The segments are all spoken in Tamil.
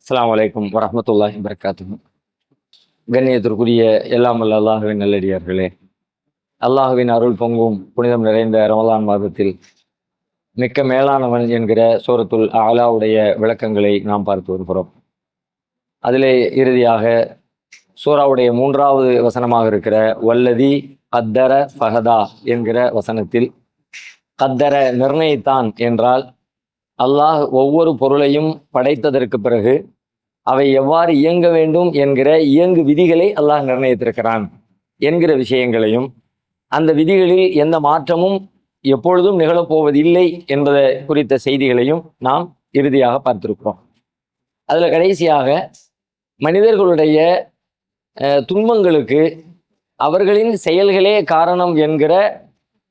அஸ்ஸலாமு அலைக்கும் வரஹ்மத்துல்லாஹி வபரகாத்துஹு. கண்ணியத்திற்குரிய எல்லாம் வல்ல அல்லாஹுவின் நல்லடியார்களே, அல்லாஹுவின் அருள் பொங்கும் புனிதம் நிறைந்த ரமலான் மாதத்தில் மிக்க மேலானவன் என்கிற சூரத்துல் அலாவுடைய விளக்கங்களை நாம் பார்த்து வருகிறோம். அதிலே இறுதியாக சூராவுடைய 3வது வசனமாக இருக்கிற வல்லதி கத்தர ஃபஹதா என்கிற வசனத்தில் கத்தர நிர்ணயித்தான் என்றால் அல்லாஹ் ஒவ்வொரு பொருளையும் படைத்ததற்கு பிறகு அவை எவ்வாறு இயங்க வேண்டும் என்கிற இயங்கு விதிகளை அல்லாஹ் நிர்ணயித்திருக்கிறான் என்கிற விஷயங்களையும், அந்த விதிகளில் எந்த மாற்றமும் எப்பொழுதும் நிகழப்போவதில்லை என்பதை குறித்த செய்திகளையும் நாம் இறுதியாக பார்த்திருக்கிறோம். அதில் கடைசியாக மனிதர்களுடைய துன்பங்களுக்கு அவர்களின் செயல்களே காரணம் என்கிற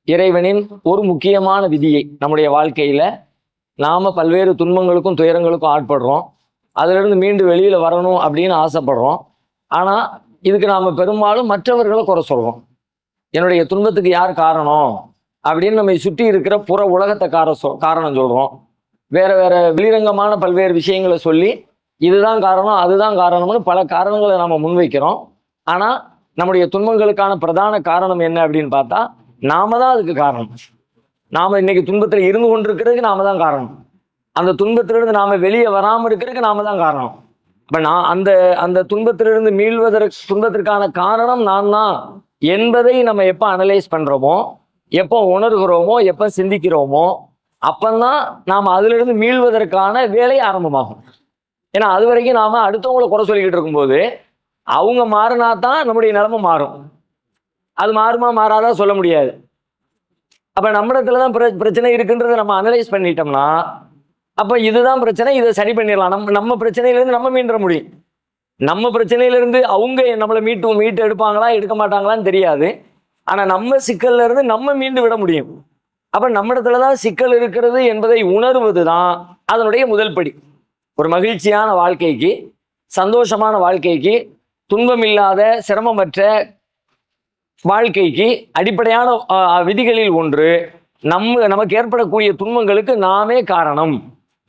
இறைவனின் ஒரு முக்கியமான விதியை, நம்முடைய வாழ்க்கையில் நாம் பல்வேறு துன்பங்களுக்கும் துயரங்களுக்கும் ஆட்படுறோம், அதிலிருந்து மீண்டு வெளியில் வரணும் அப்படின்னு ஆசைப்படுறோம். ஆனால் இதுக்கு நாம் பெரும்பாலும் மற்றவர்களை குறை சொல்கிறோம். என்னுடைய துன்பத்துக்கு யார் காரணம் அப்படின்னு நம்ம சுற்றி இருக்கிற புற உலகத்தை காரணம் சொல்கிறோம். வேறு வெளிரங்கமான பல்வேறு விஷயங்களை சொல்லி இதுதான் காரணம் அதுதான் காரணம்னு பல காரணங்களை நம்ம முன்வைக்கிறோம். ஆனால் நம்முடைய துன்பங்களுக்கான பிரதான காரணம் என்ன அப்படின்னு பார்த்தா நாம தான் அதுக்கு காரணம். நாம் இன்னைக்கு துன்பத்தில் இருந்து கொண்டிருக்கிறதுக்கு நாம தான் காரணம். அந்த துன்பத்திலிருந்து நாம் வெளியே வராமல் இருக்கிறதுக்கு நாம தான் காரணம். அப்போ நான் அந்த துன்பத்திலிருந்து துன்பத்திற்கான காரணம் நான் தான் என்பதை நம்ம எப்போ அனலைஸ் பண்ணுறோமோ, எப்போ உணர்கிறோமோ, எப்போ சிந்திக்கிறோமோ, அப்போதான் நாம் அதிலிருந்து மீள்வதற்கான வேலை ஆரம்பமாகும். ஏன்னா அது வரைக்கும் நாம் அடுத்தவங்களை குறை சொல்லிக்கிட்டு இருக்கும்போது அவங்க மாறினா தான் நம்முடைய நிலைமை மாறும். அது மாறுமா மாறாதான் சொல்ல முடியாது. அப்போ நம்மிடத்துல தான் பிரச்சனை இருக்குன்றதை நம்ம அனலைஸ் பண்ணிட்டோம்னா அப்போ இதுதான் பிரச்சனை, இதை சரி பண்ணிடலாம். நம்ம பிரச்சனையிலேருந்து நம்ம மீண்ட முடியும். நம்ம பிரச்சனையிலேருந்து அவங்க நம்மளை மீட்டு எடுப்பாங்களா எடுக்க மாட்டாங்களான்னு தெரியாது. ஆனால் நம்ம சிக்கல்ல இருந்து நம்ம மீண்டு விட முடியும். அப்போ நம்மிடத்துல தான் சிக்கல் இருக்கிறது என்பதை உணர்வது தான் அதனுடைய முதல் படி. ஒரு மகிழ்ச்சியான வாழ்க்கைக்கு, சந்தோஷமான வாழ்க்கைக்கு, துன்பமில்லாத சிரமமற்ற வாழ்க்கைக்கு அடிப்படையான விதிகளில் ஒன்று நமக்கு ஏற்படக்கூடிய துன்பங்களுக்கு நாமே காரணம்.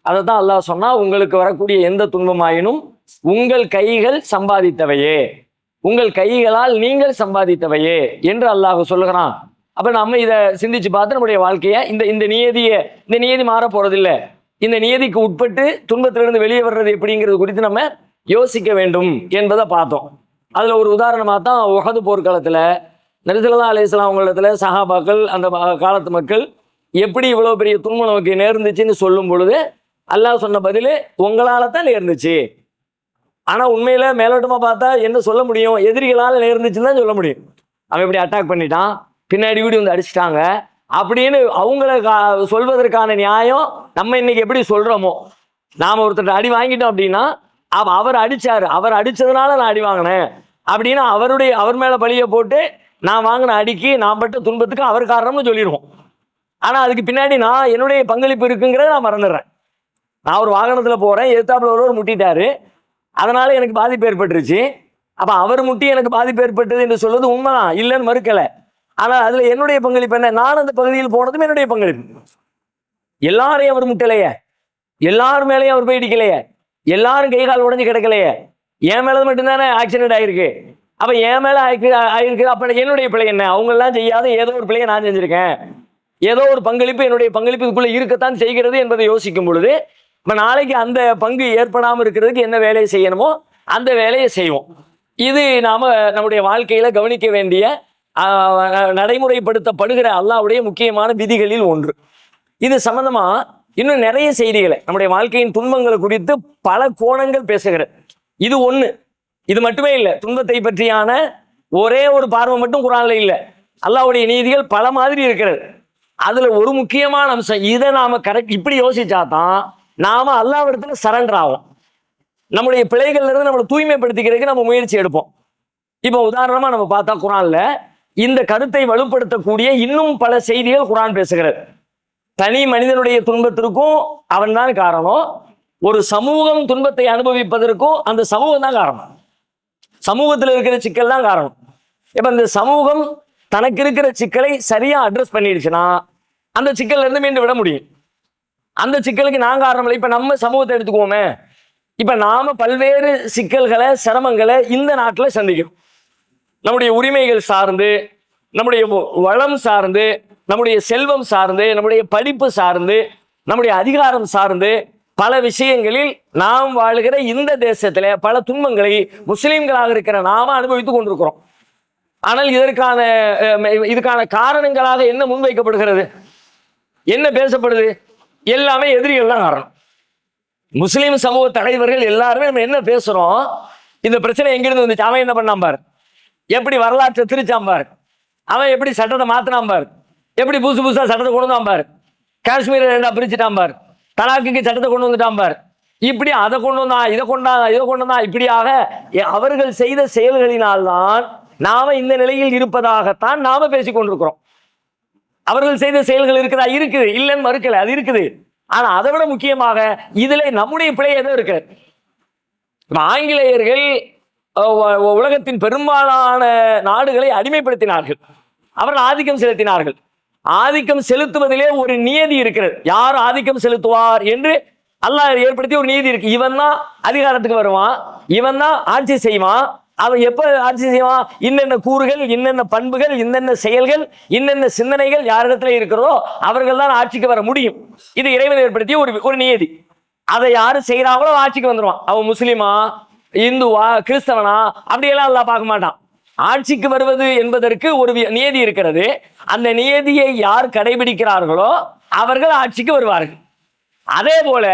அதை தான் அல்லாஹ் சொன்னா, உங்களுக்கு வரக்கூடிய எந்த துன்பமாயினும் உங்கள் கைகள் சம்பாதித்தவையே, உங்கள் கைகளால் நீங்கள் சம்பாதித்தவையே என்று அல்லாஹ் சொல்லுகிறான். அப்ப நம்ம இதை சிந்திச்சு பார்த்து நம்முடைய வாழ்க்கையை இந்த நியதி மாற போறதில்லை, இந்த நியதிக்கு உட்பட்டு துன்பத்திலிருந்து வெளியே வர்றது எப்படிங்கிறது குறித்து நம்ம யோசிக்க வேண்டும் என்பதை பார்த்தோம். அதுல ஒரு உதாரணமாக தான் உஹது போர்க்காலத்துல நபி ஸல்லல்லாஹு அலைஹி வஸல்லம் அவங்களிடத்துல சஹாபாக்கள், அந்த காலத்து மக்கள் எப்படி இவ்வளவு பெரிய துன்பம் நமக்கு நேர்ந்துச்சுன்னு சொல்லும் பொழுது அல்லாஹ் சொன்ன பதில் உங்களால தான் நேர்ந்துச்சு. ஆனா உண்மையில மேலோட்டமா பார்த்தா என்ன சொல்ல முடியும்? எதிரிகளால் நேர்ந்துச்சுன்னு தான் சொல்ல முடியும். அவன் இப்படி அட்டாக் பண்ணிட்டான், பின்னாடி வீடு வந்து அடிச்சிட்டாங்க அப்படின்னு அவங்கள சொல்வதற்கான நியாயம் நம்ம இன்னைக்கு எப்படி சொல்றோமோ, நாம ஒருத்தர் அடி வாங்கிட்டோம் அப்படின்னா அவர் அடிச்சாரு, அவர் அடிச்சதுனால நான் அடி வாங்கினேன் அப்படின்னு அவர் மேல பழிய போட்டு நான் வாங்கின அடிக்கு, நான் பட்ட துன்பத்துக்கு அவர் காரணம்னு சொல்லிடுவோம். ஆனா அதுக்கு பின்னாடி என்னுடைய பங்களிப்பு இருக்குங்கிறத நான் மறந்துடுறேன். நான் ஒரு வாகனத்துல போறேன், எதிர்த்தாப்புல ஒருவர் முட்டிட்டாரு, அதனால எனக்கு பாதிப்பு ஏற்பட்டுருச்சு. அப்ப அவர் முட்டி எனக்கு பாதிப்பு ஏற்பட்டது என்று சொல்வது உண்மைதான், இல்லைன்னு மறுக்கலை. ஆனால் அதுல என்னுடைய பங்களிப்பு என்ன? நான் அந்த பகுதியில் போனதும் என்னுடைய பங்களிப்பு. எல்லாரையும் அவர் முட்டலையே, எல்லாரும் மேலேயும் அவர் போய் இடிக்கலையே, எல்லாரும் கை கால் உடஞ்சி கிடக்கலையே, என் மேல மட்டும்தானே ஆக்சிடென்ட் ஆயிருக்கு. அப்ப என் மேல ஆயிருக்கு, அப்ப என்னுடைய பிழை என்ன? அவங்க எல்லாம் செய்யாத ஏதோ ஒரு பிழையை நான் செஞ்சிருக்கேன், ஏதோ ஒரு பங்களிப்பு என்னுடைய பங்களிப்பு இதுக்குள்ள இருக்கத்தான் செய்கிறது என்பதை யோசிக்கும் பொழுது இப்ப நாளைக்கு அந்த பங்கு ஏற்படாமல் இருக்கிறதுக்கு என்ன வேலையை செய்யணுமோ அந்த வேலையை செய்வோம். இது நம்முடைய வாழ்க்கையில கவனிக்க வேண்டிய நடைமுறைப்படுத்தப்படுகிற அல்லாஹ்வுடைய முக்கியமான விதிகளில் ஒன்று. இது சம்பந்தமா இன்னும் நிறைய செய்திகளை, நம்முடைய வாழ்க்கையின் துன்பங்களை குறித்து பல கோணங்கள் பேசுகிறது. இது ஒண்ணு, இது மட்டுமே இல்லை. துன்பத்தை பற்றியான ஒரே ஒரு பார்வை மட்டும் குர்ஆன்ல இல்லை. அல்லாஹ்வுடைய நீதிகள் பல மாதிரி இருக்கிறது. அதுல ஒரு முக்கியமான அம்சம், இதை நாம கரெக்ட் இப்படி யோசிச்சாதான் நாம அல்லாஹ்விடத்துல சரண்டர் ஆகும். நம்முடைய பிழைகள்ல இருந்து நம்மளை தூய்மைப்படுத்திக்கிறதுக்கு நம்ம முயற்சி எடுப்போம். இப்போ உதாரணமா நம்ம பார்த்தா குர்ஆன்ல இந்த கருத்தை வலுப்படுத்தக்கூடிய இன்னும் பல செய்திகள் குர்ஆன் பேசுகிறது. தனி மனிதனுடைய துன்பத்திற்கும் அவன் தான் காரணம், ஒரு சமூகம் துன்பத்தை அனுபவிப்பதற்கும் அந்த சமூகம் தான் காரணம், சமூகத்தில் இருக்கிற சிக்கல் தான் காரணம். இப்ப இந்த சமூகம் தனக்கு இருக்கிற சிக்கலை சரியா அட்ரஸ் பண்ணிடுச்சுன்னா அந்த சிக்கல்ல இருந்து மீண்டு விட முடியும். அந்த சிக்கலுக்கு நான் காரணம் இல்லை. இப்ப நம்ம சமூகத்தை எடுத்துக்குவோமே, இப்ப நாம பல்வேறு சிக்கல்களை சிரமங்களை இந்த நாட்டில் சந்திக்கிறோம். நம்முடைய உரிமைகள் சார்ந்து, நம்முடைய வளம் சார்ந்து, நம்முடைய செல்வம் சார்ந்து, நம்முடைய படிப்பு சார்ந்து, நம்முடைய அதிகாரம் சார்ந்து பல விஷயங்களில் நாம் வாழுகிற இந்த தேசத்துல பல துன்பங்களை முஸ்லிம்களாக இருக்கிற நாம அனுபவித்துக் கொண்டிருக்கிறோம். ஆனால் இதுக்கான காரணங்களாக என்ன முன்வைக்கப்படுகிறது, என்ன பேசப்படுது? எல்லாமே எதிரிகள் தான் காரணம். முஸ்லிம் சமூக தலைவர்கள் எல்லாருமே நம்ம என்ன பேசுறோம், இந்த பிரச்சனை எங்கிருந்து வந்துச்சு, அவன் என்ன பண்ணான் பாரு, எப்படி வரலாற்றை திரிச்சான் பாரு, அவன் எப்படி சட்டத்தை மாத்தினான் பாரு, எப்படி புதுசா சட்டத்தை கொண்டு வந்தான் பாரு, காஷ்மீரை ரெண்டா பிரிச்சுட்டான் பாரு, தலாக்குக்கு சட்டத்தை கொண்டு வந்துட்டான் பாரு, இப்படி அதை கொண்டு வந்தான், இதை கொண்டு வந்தான், இப்படியாக அவர்கள் செய்த செயல்களினால்தான் நாம இந்த நிலையில் இருப்பதாகத்தான் நாம பேசிக் கொண்டிருக்கிறோம். அவர்கள் செய்த செயல்கள் இருக்குதா? இருக்குது, இல்லைன்னு மறுக்கல, அது இருக்குது. ஆனா அதை விட முக்கியமாக இதுல நம்முடைய பிழை எதுவும் இருக்கு. ஆங்கிலேயர்கள் உலகத்தின் பெரும்பாலான நாடுகளை அடிமைப்படுத்தினார்கள், அவர்கள் ஆதிக்கம் செலுத்தினார்கள். ஆதிக்கம் செலுத்துவதிலே ஒரு நியதி இருக்கிறது. யார் ஆதிக்கம் செலுத்துவார் என்று அல்லாஹ் ஏற்படுத்தி ஒரு நீதி இருக்கு. இவன் தான் அதிகாரத்துக்கு வருவான், இவன் தான் ஆட்சி செய்வான். அவன் எப்ப ஆட்சி செய்வான், இன்னென்ன கூறுகள், இன்னென்ன பண்புகள், இன்னென்ன செயல்கள், இன்னென்ன சிந்தனைகள் யாரிடத்துல இருக்கிறதோ அவர்கள் தான் ஆட்சிக்கு வர முடியும். இது இறைவன் ஏற்படுத்திய ஒரு நியதி. அதை யாரு செய்யறாங்களோ ஆட்சிக்கு வந்துருவான். அவன் முஸ்லிமா, இந்துவா, கிறிஸ்தவனா அப்படியெல்லாம் அல்லாஹ் பார்க்க மாட்டான். ஆட்சிக்கு வருவது என்பதற்கு ஒரு நியதி இருக்கிறது. அந்த நியதியை யார் கடைபிடிக்கிறார்களோ அவர்கள் ஆட்சிக்கு வருவார்கள். அதே போல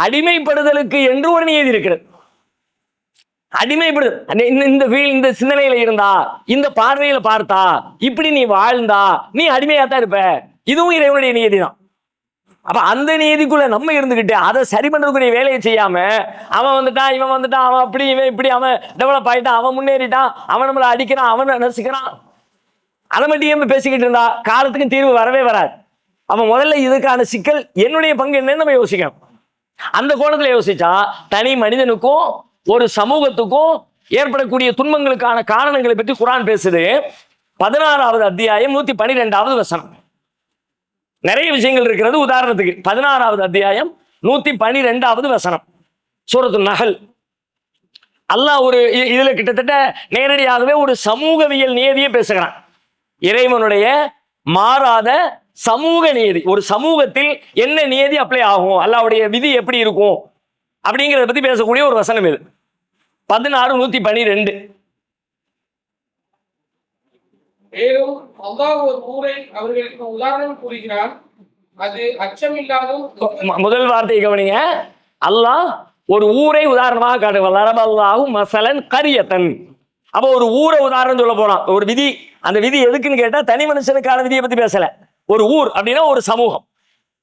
அடிமைப்படுதலுக்கு என்று ஒரு நியதி இருக்கிறது. அடிமைப்படுதல் இந்த சிந்தனையில இருந்தா, இந்த பார்வையில பார்த்தா, இப்படி நீ வாழ்ந்தா நீ அடிமையாத்தான் இருப்ப. இதுவும் இறைவனுடைய நியதி தான். அப்ப அந்த நீதிக்குள்ள நம்ம இருந்துகிட்டு அதை சரி பண்றதுக்குரிய வேலையை செய்யாம அவன் வந்துட்டான், இவன் வந்துட்டான், அவன் அப்படி, இவன் இப்படி, அவன் டெவலப் ஆயிட்டான், அவன் முன்னேறிட்டான், அவன் நம்மளை அடிக்கிறான், அவன் நசுக்கிறான், அதை மட்டும் பேசிக்கிட்டு இருந்தா காலத்துக்கு தீர்வு வரவே வராது. அவன் முதல்ல இதுக்கான சிக்கல் என்னுடைய பங்கு என்னன்னு நம்ம யோசிக்கணும். அந்த கோணத்துல யோசிச்சா தனி மனிதனுக்கும் ஒரு சமூகத்துக்கும் ஏற்படக்கூடிய துன்பங்களுக்கான காரணங்களை பற்றி குர்ஆன் பேசுது. 16வது அத்தியாயம் 112வது வசனம். நிறைய விஷயங்கள் இருக்கிறது. உதாரணத்துக்கு 16வது அத்தியாயம் 112வது வசனம், சூரத்துல் நஹல். அல்லாஹ் இதுல கிட்டத்தட்ட நேரடியாகவே ஒரு சமூகவியல் நியதியை பேசுகிறான். இறைவனுடைய மாறாத சமூக நியதி, ஒரு சமூகத்தில் என்ன நியதி அப்ளை ஆகும், அல்லாஹ்வுடைய விதி எப்படி இருக்கும் அப்படிங்கிறத பத்தி பேசக்கூடிய ஒரு வசனம் இது. 16:112. மேலும் அல்லாஹ் ஒரு ஊரை அவர்களுக்கு உதாரணம் கூறுகிறார், அது அச்சமில்லாதும். முதல் வார்த்தையை கவனிங்க. அல்லாஹ் ஒரு ஊரை உதாரணமாக காட்டுவான். மசலன் கரியத்தன். அப்போ ஒரு ஊரை உதாரணம் சொல்ல போறான். ஒரு விதி, அந்த விதி எதுக்குன்னு கேட்டா தனி மனுஷனுக்கான விதியை பத்தி பேசல. ஒரு ஊர் அப்படின்னா ஒரு சமூகம்,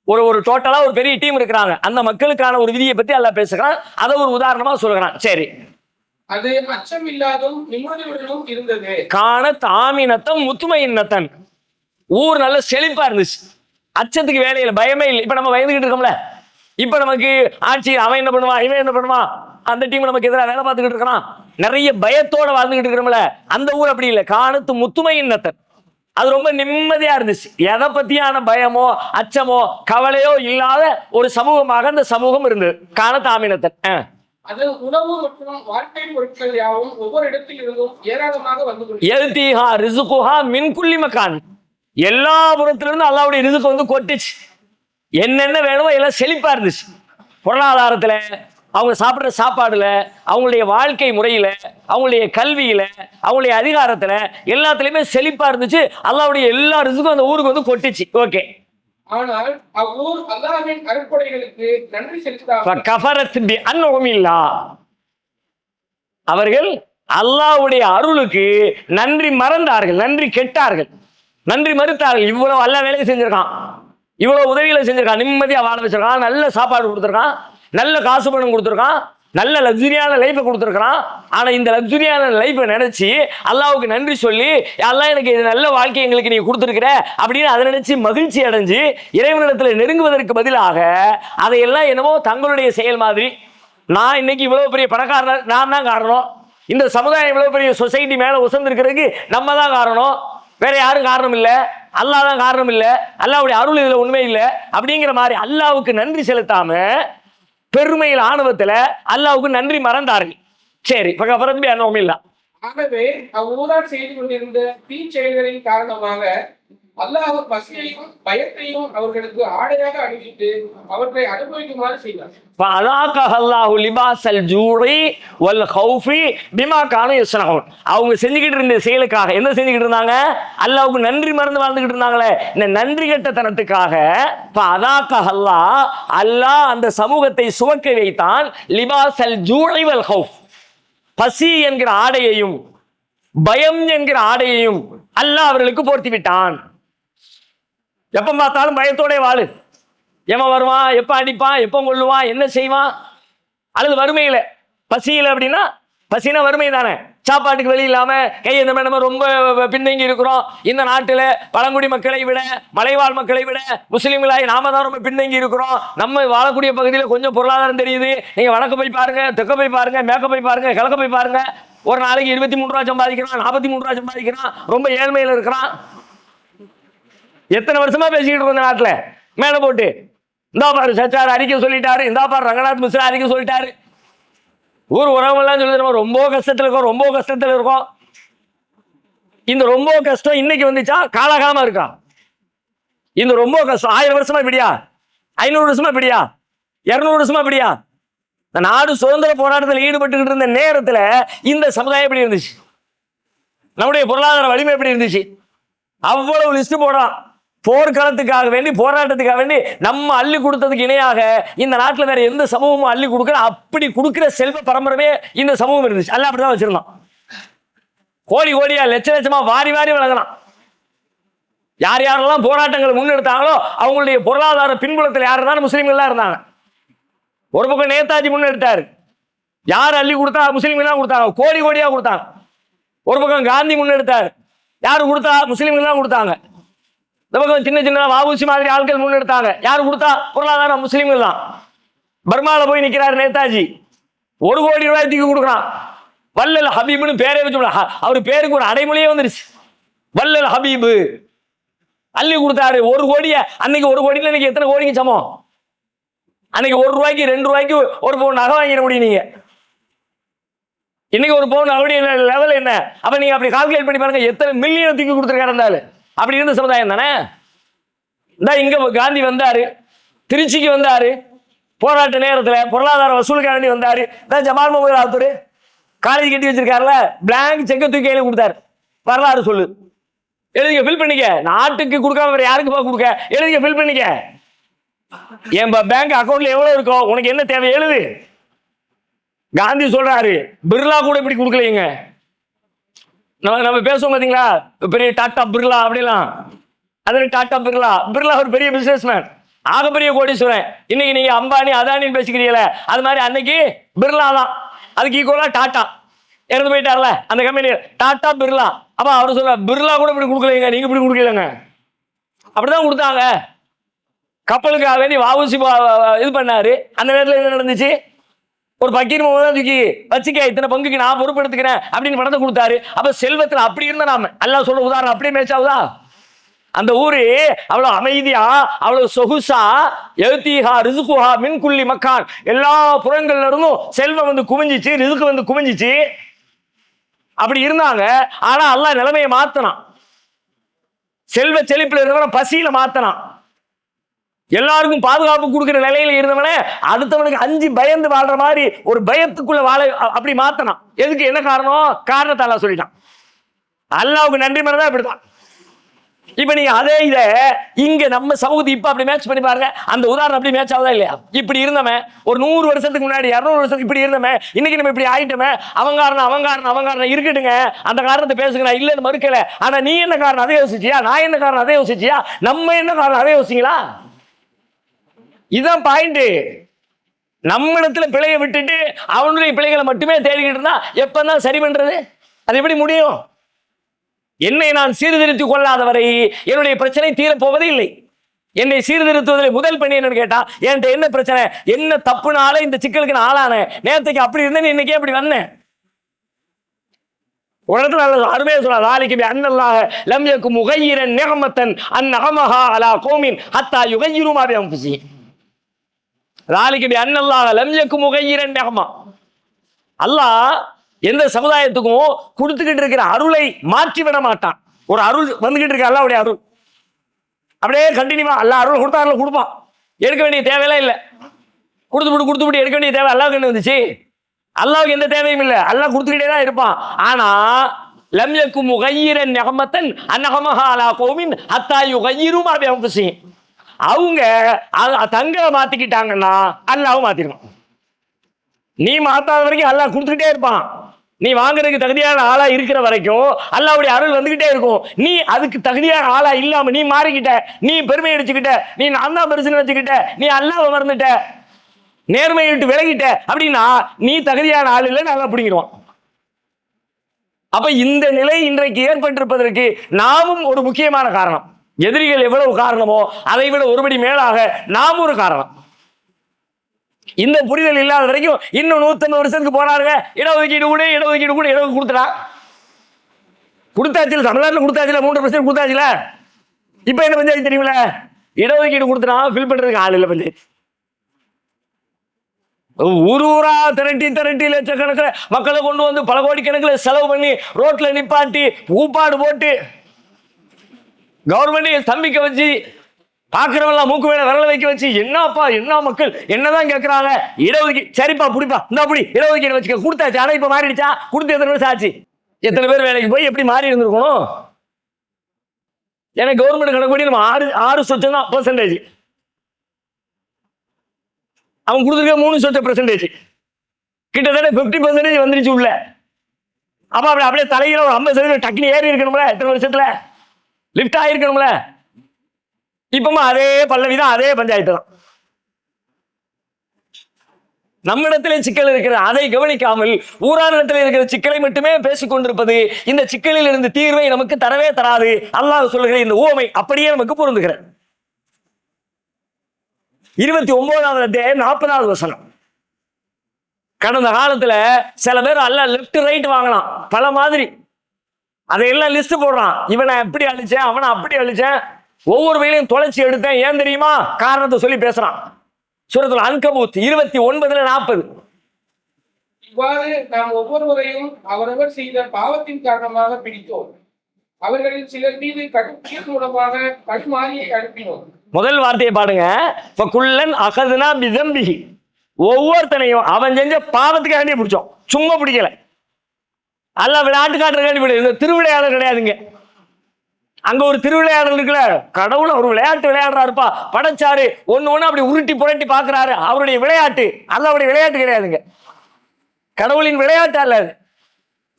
ஒரு டோட்டலா ஒரு பெரிய டீம் இருக்கிறாங்க, அந்த மக்களுக்கான ஒரு விதியை பத்தி அல்லாஹ் பேசுகிறான். அதை ஒரு உதாரணமா சொல்கிறான். சரி, அது அச்சம் இல்லாதும் நிம்மதியுடனும் இருந்தது. காண தாமினத்தம் முத்துமையினத்தன். ஊர் நல்ல செழிப்பா இருந்துச்சு, அச்சத்துக்கு வேலையில, பயமே இல்லை. இப்ப நம்ம பயந்துகிட்டு இருக்கோம்ல, இப்ப நமக்கு ஆட்சி அவன் என்ன பண்ணுவான், இவன் என்ன பண்ணுவான், அந்த டீம் நமக்கு எதிராக வேலை பார்த்துக்கிட்டு இருக்கிறான், நிறைய பயத்தோட வாழ்ந்துகிட்டு இருக்கிறோம்ல. அந்த ஊர் அப்படி இல்லை. காணத்து முத்துமையினத்தன், அது ரொம்ப நிம்மதியா இருந்துச்சு. எதை பத்தியான பயமோ அச்சமோ கவலையோ இல்லாத ஒரு சமூகமாக அந்த சமூகம் இருந்தது. காண தாமினத்தன். அது உணவு மற்றும் வாழ்க்கை பொருட்கள் யாவும் ஒவ்வொரு இடத்தில் இருந்தும் ஏராளமாக வந்து எல்லா புறத்திலிருந்து அல்லாஹ்வுடைய ரிஸ்க் வந்து கொட்டுச்சு. என்னென்ன வேணுமோ எல்லாம் செழிப்பா இருந்துச்சு. பொருளாதாரத்துல, அவங்க சாப்பிட்ற சாப்பாடுல, அவங்களுடைய வாழ்க்கை முறையில, அவங்களுடைய கல்வியில, அவங்களுடைய அதிகாரத்துல, எல்லாத்துலயுமே செழிப்பா இருந்துச்சு. அல்லாஹ்வுடைய எல்லா ரிஸ்க்கும் அந்த ஊருக்கு வந்து கொட்டுச்சு. ஓகே. ஆனால் அவ்வூர் அல்லாஹ்வின் அருட்கொடைகளுக்கு நன்றி செலுத்தாமல் அவர்கள் அல்லாஹ்வுடைய அருளுக்கு நன்றி மறந்தார்கள், நன்றி கெட்டார்கள், நன்றி மறுத்தார்கள். இவ்வளவு அல்ல வேலையை செஞ்சிருக்கான், இவ்வளவு உதவிகளை செஞ்சிருக்கான், நிம்மதியா வாழ வச்சிருக்கான், நல்ல சாப்பாடு கொடுத்துருக்கான், நல்ல காசு பணம் கொடுத்துருக்கான், நல்ல லக்ஸுரியான லைஃபை கொடுத்துருக்கான். ஆனா இந்த லக்ஸுரியான லைஃபை நினைச்சு அல்லாஹ்வுக்கு நன்றி சொல்லி, அல்லாஹ் எனக்கு இது நல்ல வாழ்க்கை எங்களுக்கு நீ கொடுத்துருக்கிற அப்படின்னு அதை நினைச்சு மகிழ்ச்சி அடைஞ்சு இறைவனிடத்துல நெருங்குவதற்கு பதிலாக அதையெல்லாம் என்னமோ தங்களுடைய செயல் மாதிரி, நான் இன்னைக்கு இவ்வளவு பெரிய பணக்காரர், நான் தான் காரணம், இந்த சமுதாயம் இவ்வளவு பெரிய சொசைட்டி மேல உசந்திருக்கிறதுக்கு நம்ம தான் காரணம், வேற யாரும் காரணம் இல்லை, அல்லாஹ் தான் காரணம் இல்லை, அல்லாஹ்வுடைய அருள் இதுல உண்மை இல்லை அப்படிங்கிற மாதிரி அல்லாஹ்வுக்கு நன்றி செலுத்தாம பெருமையில் ஆணவத்துல அல்லாஹ்வுக்கு நன்றி மறந்தார்கள். சரி, பரம்பி அனுபவம் இல்ல. ஆகவே அவ்வூரார் செய்து கொண்டிருந்த தீச்செயல்களின் காரணமாக அல்லாஹ் பசியையும் பயத்தையும் அவர்களுக்கு ஆடையாக அணிவித்து அவற்றை அனுபவிக்குமாறு செய்தார். அவங்க செஞ்சுக்கிட்டு இருந்த செயலுக்காக என்ன செஞ்சுக்கிட்டு இருந்தாங்க? அல்லாஹ்வுக்கு நன்றி மறந்து வாழ்ந்துகிட்டு இருந்தாங்களே, இந்த நன்றி கெட்டத்தனத்துக்காக அல்லாஹ் அந்த சமூகத்தை சுமக்க வைத்தான். லிபாசல் ஜூஇ வல் ஹௌஃப், பசி என்கிற ஆடையையும் பயம் என்கிற ஆடையையும் அல்லாஹ் அவர்களுக்கு போர்த்தி விட்டான். எப்ப பார்த்தாலும் பயத்தோட வாழு. எவன் வருவான், எப்ப அடிப்பான், எப்ப கொள்ளுவான், என்ன செய்வான். அல்லது வறுமையில பசியில அப்படின்னா, பசினா வறுமை தானே. சாப்பாட்டுக்கு வெளி இல்லாம கை இந்த மாதிரி நம்ம ரொம்ப பின்தங்கி இருக்கிறோம். இந்த நாட்டில் பழங்குடி மக்களை விட மலைவாழ் மக்களை விட முஸ்லீம்களாகி நாம தான் ரொம்ப பின்தங்கி இருக்கிறோம். நம்ம வாழக்கூடிய பகுதியில் கொஞ்சம் பொருளாதாரம் தெரியுது. நீங்க வடக்கு போய் பாருங்க, தெற்க போய் பாருங்க, மேற்க போய் பாருங்க, கிழக்க போய் பாருங்க. ஒரு நாளைக்கு 23 ரூபா சம்பாதிக்கிறான், 43 ரூபா சம்பாதிக்கிறான், ரொம்ப ஏழ்மையில இருக்கிறான். எத்தனை வருஷமா பேசிக்கிட்டு இருக்கோம் இந்த நாட்டில். மேல போட்டு இந்தா பாரு சச்சார் அறிக்கை சொல்லிட்டாரு, இந்தா பாரு ரங்கநாத் மிஸ்ரா அறிக்கை சொல்லிட்டாரு. ஊர் உறவெல்லாம் சொல்லி நம்ம ரொம்ப கஷ்டத்தில் இருக்கோம், ரொம்ப கஷ்டத்தில் இருக்கோம். இந்த ரொம்ப கஷ்டம் இன்னைக்கு வந்துச்சா? காலகாலமா இருக்கா இந்த ரொம்ப கஷ்டம்? 1000 வருஷமா இப்படியா? 500 வருஷமா இப்படியா? 200 வருஷமா இப்படியா? இந்த நாடு சுதந்திர போராட்டத்தில் ஈடுபட்டுக்கிட்டு இருந்த நேரத்தில் இந்த சமுதாயம் எப்படி இருந்துச்சு? நம்முடைய பொருளாதார வலிமை எப்படி இருந்துச்சு? அவ்வளவு லிஸ்ட் போடுறான். போர்க்களத்துக்காக வேண்டி, போராட்டத்துக்காக வேண்டி நம்ம அள்ளி கொடுத்ததுக்கு இணையாக இந்த நாட்டில் வேற எந்த சமூகமும் அள்ளி கொடுக்கல. அப்படி கொடுக்கிற செல்வ பரம்பரமே இந்த சமூகம் இருந்துச்சு. அல்ல அப்படிதான் வச்சிருந்தான். கோடி கோடியா லட்ச லட்சமா வாரி வாரி வழங்கலாம். யார் யாரெல்லாம் போராட்டங்களை முன்னெடுத்தாங்களோ அவங்களுடைய பொருளாதார பின்புலத்தில் யார் இருந்தாலும் முஸ்லீம்கள் இருந்தாங்க. ஒரு பக்கம் நேதாஜி முன்னெடுத்தாரு, யார் அள்ளி கொடுத்தா? முஸ்லீம்கள் தான் கொடுத்தாங்க, கோடி கோடியா கொடுத்தாங்க. ஒரு பக்கம் காந்தி முன்னெடுத்தாரு, யாரு கொடுத்தா? முஸ்லீம்கள் தான் கொடுத்தாங்க. இந்த பக்கம் சின்ன சின்ன வாபூசி மாதிரி ஆட்கள் முன்னெடுத்தாங்க, யாரு கொடுத்தா? பொருளாதாரம் முஸ்லீம்கள் தான். பர்மாவில் போய் நிற்கிறார் நேதாஜி, 1 கோடி ரூபாய் தூக்கி கொடுக்குறான். வல்லல் ஹபீப்னு பேரே வச்சு, அவர் பேருக்கு ஒரு அடைமொழியே வந்துருச்சு, வல்லல் ஹபீபு. அள்ளி கொடுத்தாரு 1 கோடியை. அன்னைக்கு 1 கோடியில் இன்னைக்கு எத்தனை கோடிக்கு சமம்? அன்னைக்கு 1 ரூபாய்க்கு 2 ரூபாய்க்கு ஒரு பவுன் நகை வாங்கிட முடியும் நீங்க. இன்னைக்கு ஒரு பவுன் நகையுடைய லெவல் என்ன? அப்ப நீங்க அப்படி கால்குலேட் பண்ணி பாருங்க, எத்தனை மில்லியன் தூக்கி கொடுத்துருக்காரு. அப்படி இருந்த சமுதாயம் தானே. இந்த இங்க காந்தி வந்தாரு, திருச்சிக்கு வந்தாரு, போராட்ட நேரத்தில் பொருளாதார வசூலுக்காக வேண்டி வந்தாரு. தான் ஜமால் முகமது ஆத்தூர் காலேஜ் கட்டி வச்சிருக்காருல, பிளாங்க் செக்க தூக்கி கையில கொடுத்தாரு. வரலாறு சொல்லு, எழுதிக்க, ஃபில் பண்ணிக்க. நாட்டுக்கு கொடுக்காம வேற யாருக்கு கொடுக்க? எழுதிக்க, ஃபில் பண்ணிக்க. என் பேங்க் அக்கௌண்ட்ல எவ்வளவு இருக்கோ, உனக்கு என்ன தேவை எழுது. காந்தி சொல்றாரு, பிர்லா கூட இப்படி கொடுக்கலைங்க. நம்ம பேசுவோம் பாத்தீங்களா, பெரிய டாடா பிர்லா அப்படிலாம். அது டாடா பிர்லா, பிர்லா ஒரு பெரிய பிசினஸ்மேன், ஆகப்பெரிய கோடீஸ்வரன். இன்னைக்கு நீங்க அம்பானி அதானின்னு பேசிக்கிறீங்களே, அது மாதிரி அன்னைக்கு பிர்லா தான். அதுக்கு ஈக்குவலா டாடா இறந்து போயிட்டார்ல அந்த கம்பெனி, டாடா பிர்லா. அப்ப அவர் சொல்ற, பிர்லா கூட இப்படி கொடுக்கலைங்க, நீங்க இப்படி கொடுக்கலங்க. அப்படிதான் கொடுத்தாங்க. கப்பலுக்காக வேண்டி வாபூசி இது பண்ணாரு. அந்த நேரத்தில் என்ன நடந்துச்சு? ஒரு பக்கீர் தான் தூக்கி வச்சுக்க, இத்தனை பங்குக்கு நான் பொறுப்பு எடுத்துக்கிறேன் அப்படின்னு பணத்தை கொடுத்தாரு. அப்ப செல்வத்தில் அப்படி இருந்தா நாம அல்லாஹ் சொல்ற உதாரணம் அப்படியே மேட்சாவுதா? அந்த ஊரு அவ்வளவு அமைதியா, அவ்வளவு சொகுசா, எழுத்தீஹா ரிசுகுஹா மின் குல்லி மக்கான், எல்லா புறங்கள்ல இருந்தும் செல்வம் வந்து குவிஞ்சிச்சு, ரிசுக்கு வந்து குவிஞ்சிச்சு. அப்படி இருந்தாங்க. ஆனா அல்லாஹ் நிலைமையை மாத்தனான். செல்வ செழிப்புல இருந்தவன பசியில மாத்தனான். எல்லாருக்கும் பாதுகாப்பு கொடுக்கிற நிலையில இருந்தவனே அடுத்தவனுக்கு அஞ்சு பயந்து வாழ்ற மாதிரி ஒரு பயத்துக்குள்ள வாழ அப்படி மாத்தனான். எதுக்கு? என்ன காரணம்? காரணத்தை அல்லாஹ் சொல்லிட்டான். அல்லாஹ்வுக்கு நன்றி மறந்தா இப்படிதான். இப்ப நீங்க அதே இத இங்க நம்ம சமூகத்தை இப்ப அப்படி மேட்ச் பண்ணி பாருங்க. அந்த உதாரணம் அப்படி மேட்ச் ஆகுதா இல்லையா? இப்படி இருந்தவன் ஒரு 100 வருஷத்துக்கு முன்னாடி, 200 வருஷத்துக்கு இப்படி இருந்தவன் இன்னைக்கு நம்ம இப்படி ஆயிட்டோமே. அவங்க இருக்கட்டுங்க, அந்த காரணத்தை பேசுங்க, நான் இல்லைன்னு மறுக்கல. ஆனா நீ என்ன காரணம் அதை யோசிச்சியா? நான் என்ன காரணம் அதை யோசிச்சியா? நம்ம என்ன காரணம் அதை யோசிங்களா? இதுதான் பாயிண்ட். நம்ம இடத்துல பிழையை விட்டுட்டு அவனுடைய பிழைகளை மட்டுமே தேடிக்கிட்டு இருந்தா எப்பதான் சரி பண்றது? அது எப்படி முடியும்? என்னை நான் சீர்திருத்திக் கொள்ளாதவரை என்னுடைய பிரச்சனை தீரப்போவதே இல்லை. என்னை சீர்திருத்துவதில் முதல் பணி என்னன்னு கேட்டா, என்கிட்ட என்ன பிரச்சனை, என்ன தப்புனால இந்த சிக்கலுக்கு நான் ஆளானேன், நேரத்துக்கு அப்படி இருந்தேன், இன்னைக்கே அப்படி வந்தேன். உலகத்துல அருமையா சொல்றாரு, நாளைக்கு அன்னல்லாஹ லம் யகு முகையிரன் நிஅமத்தன் அன்அமஹா அலா கௌமின் ஹத்தா யுகையிரு மா பிஅன்ஃபுஸிஹிம். ராலிக்கு அன்னல்லாஹ் லம் யக்கும் முகையிரன் நிஅமா. அல்லாஹ் எந்த சமுதாயத்துக்கும் கொடுத்துக்கிட்டு இருக்கிற அருளை மாற்றி விட மாட்டான். ஒரு அருள் வந்துகிட்டு இருக்கு, அல்லாஹ்வுடைய அருள் அப்படியே கண்டினியூவா அல்லாஹ் அருள் கொடுத்தாருல கொடுப்பான். எடுக்க வேண்டிய தேவையெல்லாம் இல்லை. கொடுத்து எடுக்க வேண்டிய தேவை அல்லாஹ்வுக்கு என்ன வந்துச்சு? அல்லாஹ்வுக்கு எந்த தேவையும் இல்லை, அல்லாஹ் கொடுத்துக்கிட்டே தான் இருப்பான். ஆனா லம் யக்கும் முகையிரன் நிஅமத்தன் அன்ஹமஹா அலா கௌமின் ஹத்தா யுகையிரு மா பிஅன்ஃபுஸிஹிம். அவங்க தங்களை மாத்திக்கிட்டாங்கன்னா அல்லாஹ்வும் மாத்திருவான். நீ மாத்தாத வரைக்கும் அல்லாஹ் கொடுத்துக்கிட்டே இருப்பான். நீ வாங்குறதுக்கு தகுதியான ஆளா இருக்கிற வரைக்கும் அல்லாஹ்வுடைய அருள் வந்துகிட்டே இருக்கும். நீ அதுக்கு தகுதியான ஆளா இல்லாம நீ மாறிக்கிட்ட, நீ பெருமை அடிச்சுக்கிட்ட, நீ நான் தான் பெருசுன்னு வச்சுக்கிட்ட, நீ அல்லாஹ்வை மறந்துட்ட, நேர்மையை விட்டு விலகிட்ட அப்படின்னா நீ தகுதியான ஆள் இல்லை, நல்லா பிடிங்கிடுவான். அப்ப இந்த நிலை இன்றைக்கு ஏற்பட்டிருப்பதற்கு நாமும் ஒரு முக்கியமான காரணம். எதிரிகள் எவ்வளவு காரணமோ அதை விட ஒருபடி மேலாக நாம் ஒரு காரணம். இந்த புரிதல் இல்லாத வரைக்கும் இன்னும் 150 வருஷத்துக்கு போனாருங்க, இடஒதுக்கீடு கூட இடஒதுக்கீடு கொடுத்துடா. கொடுத்தாச்சு, தமிழ்நாட்டில் கொடுத்தாச்சுல, 3% கொடுத்தாச்சுல. இப்ப என்ன பஞ்சாயத்து தெரியுமில, இடஒதுக்கீடு கொடுத்துட்டா ஃபில் பண்றதுக்கு ஆள் இல்லை பஞ்சாயத்து. ஊரா திரட்டி லட்சக்கணக்கில் மக்களை கொண்டு வந்து பல கோடிக்கணக்கில் செலவு பண்ணி ரோட்ல நிப்பாட்டி ஊப்பாடு போட்டு கவர்மெண்ட் ஸ்தம்பிக்க வச்சு பாக்குறவெல்லாம் மூக்கு மேல விரல வைக்க வச்சு என்னப்பா என்ன மக்கள் என்னதான் கேட்கறாங்க, இடஒதுக்கீடு சரிப்பா புடிப்பா இந்த அப்படி இடஒதுக்கீடு வச்சுக்க கொடுத்தாச்சு. ஆனா இப்ப மாறிடுச்சா? கொடுத்து எத்தனை வருஷம் ஆச்சு? எத்தனை பேர் வேலைக்கு போய் எப்படி மாறி இருந்திருக்கணும்? ஏன்னா கவர்மெண்ட் கணக்கு நம்ம 6% தான் பெர்சன்டேஜ், அவன் கொடுத்துருக்க 3% கிட்டத்தட்ட 50% வந்துருச்சு உள்ள. அப்ப அப்படியே தலையில ஒரு 50% டக்குனு ஏறி இருக்கணும்ல, எத்தனை வருஷத்துல லிப்ட் ஆயிருக்கணும்ல. இப்பமா அதே பல்லவிதான், அதே பஞ்சாயத்து தான். நம்மிடத்திலே சிக்கல் இருக்கிற அதை கவனிக்காமல் ஊரானிடத்தில் இருக்கிற சிக்கலை மட்டுமே பேசிக் கொண்டிருப்பது இந்த சிக்கலில் இருந்து தீர்வை நமக்கு தரவே தராது. அல்லாஹ் சொல்லுகிற இந்த உவமை அப்படியே நமக்கு பொருந்துகிற 29வது அத்தியாயம் 40வது வசனம். கடந்த காலத்துல சில பேர் அல்லாஹ் லெப்ட் ரைட் வாங்கலாம் பல மாதிரி, அதையெல்லாம் லிஸ்ட் போடுறான். இவனை எப்படி அழிச்சேன், அவனை அப்படி அழிச்சேன், ஒவ்வொரு வகையிலையும் தொலைச்சி எடுத்தேன். ஏன் தெரியுமா? காரணத்தை சொல்லி பேசுறான். சூரத்துல் அன்கபூத் 29:40. இவ்வாறு நாம் ஒவ்வொருவரையும் அவரவர் செய்த பாவத்தின் காரணமாக பிடித்தோம். அவர்களில் சிலர் மீது கடுமையின் மூலமாக கடுமாரியை அனுப்பினோம். முதல் வார்த்தையை பாடுங்க. ஃபகுல்லன் அகதுனா பிதம்பிஹி. ஒவ்வொருத்தனையும் அவன் செஞ்ச பாவத்துக்காண்டி பிடிச்சோம், சும்மா பிடிக்கல. அல்லாஹ் விளையாட்டு காட்டுறதுக்காண்டி பிடிக்கல. திருவிளையாடல் கிடையாதுங்க. அங்க ஒரு திருவிளையாடல் இருக்குல்ல, கடவுள் ஒரு விளையாட்டு விளையாடுறாருப்பா, படைச்சாரு, ஒண்ணு அப்படி உருட்டி புரட்டி பாக்குறாரு, அவருடைய விளையாட்டு. அல்லாஹ்வுடைய விளையாட்டு கிடையாதுங்க. கடவுளின் விளையாட்டு அல்ல,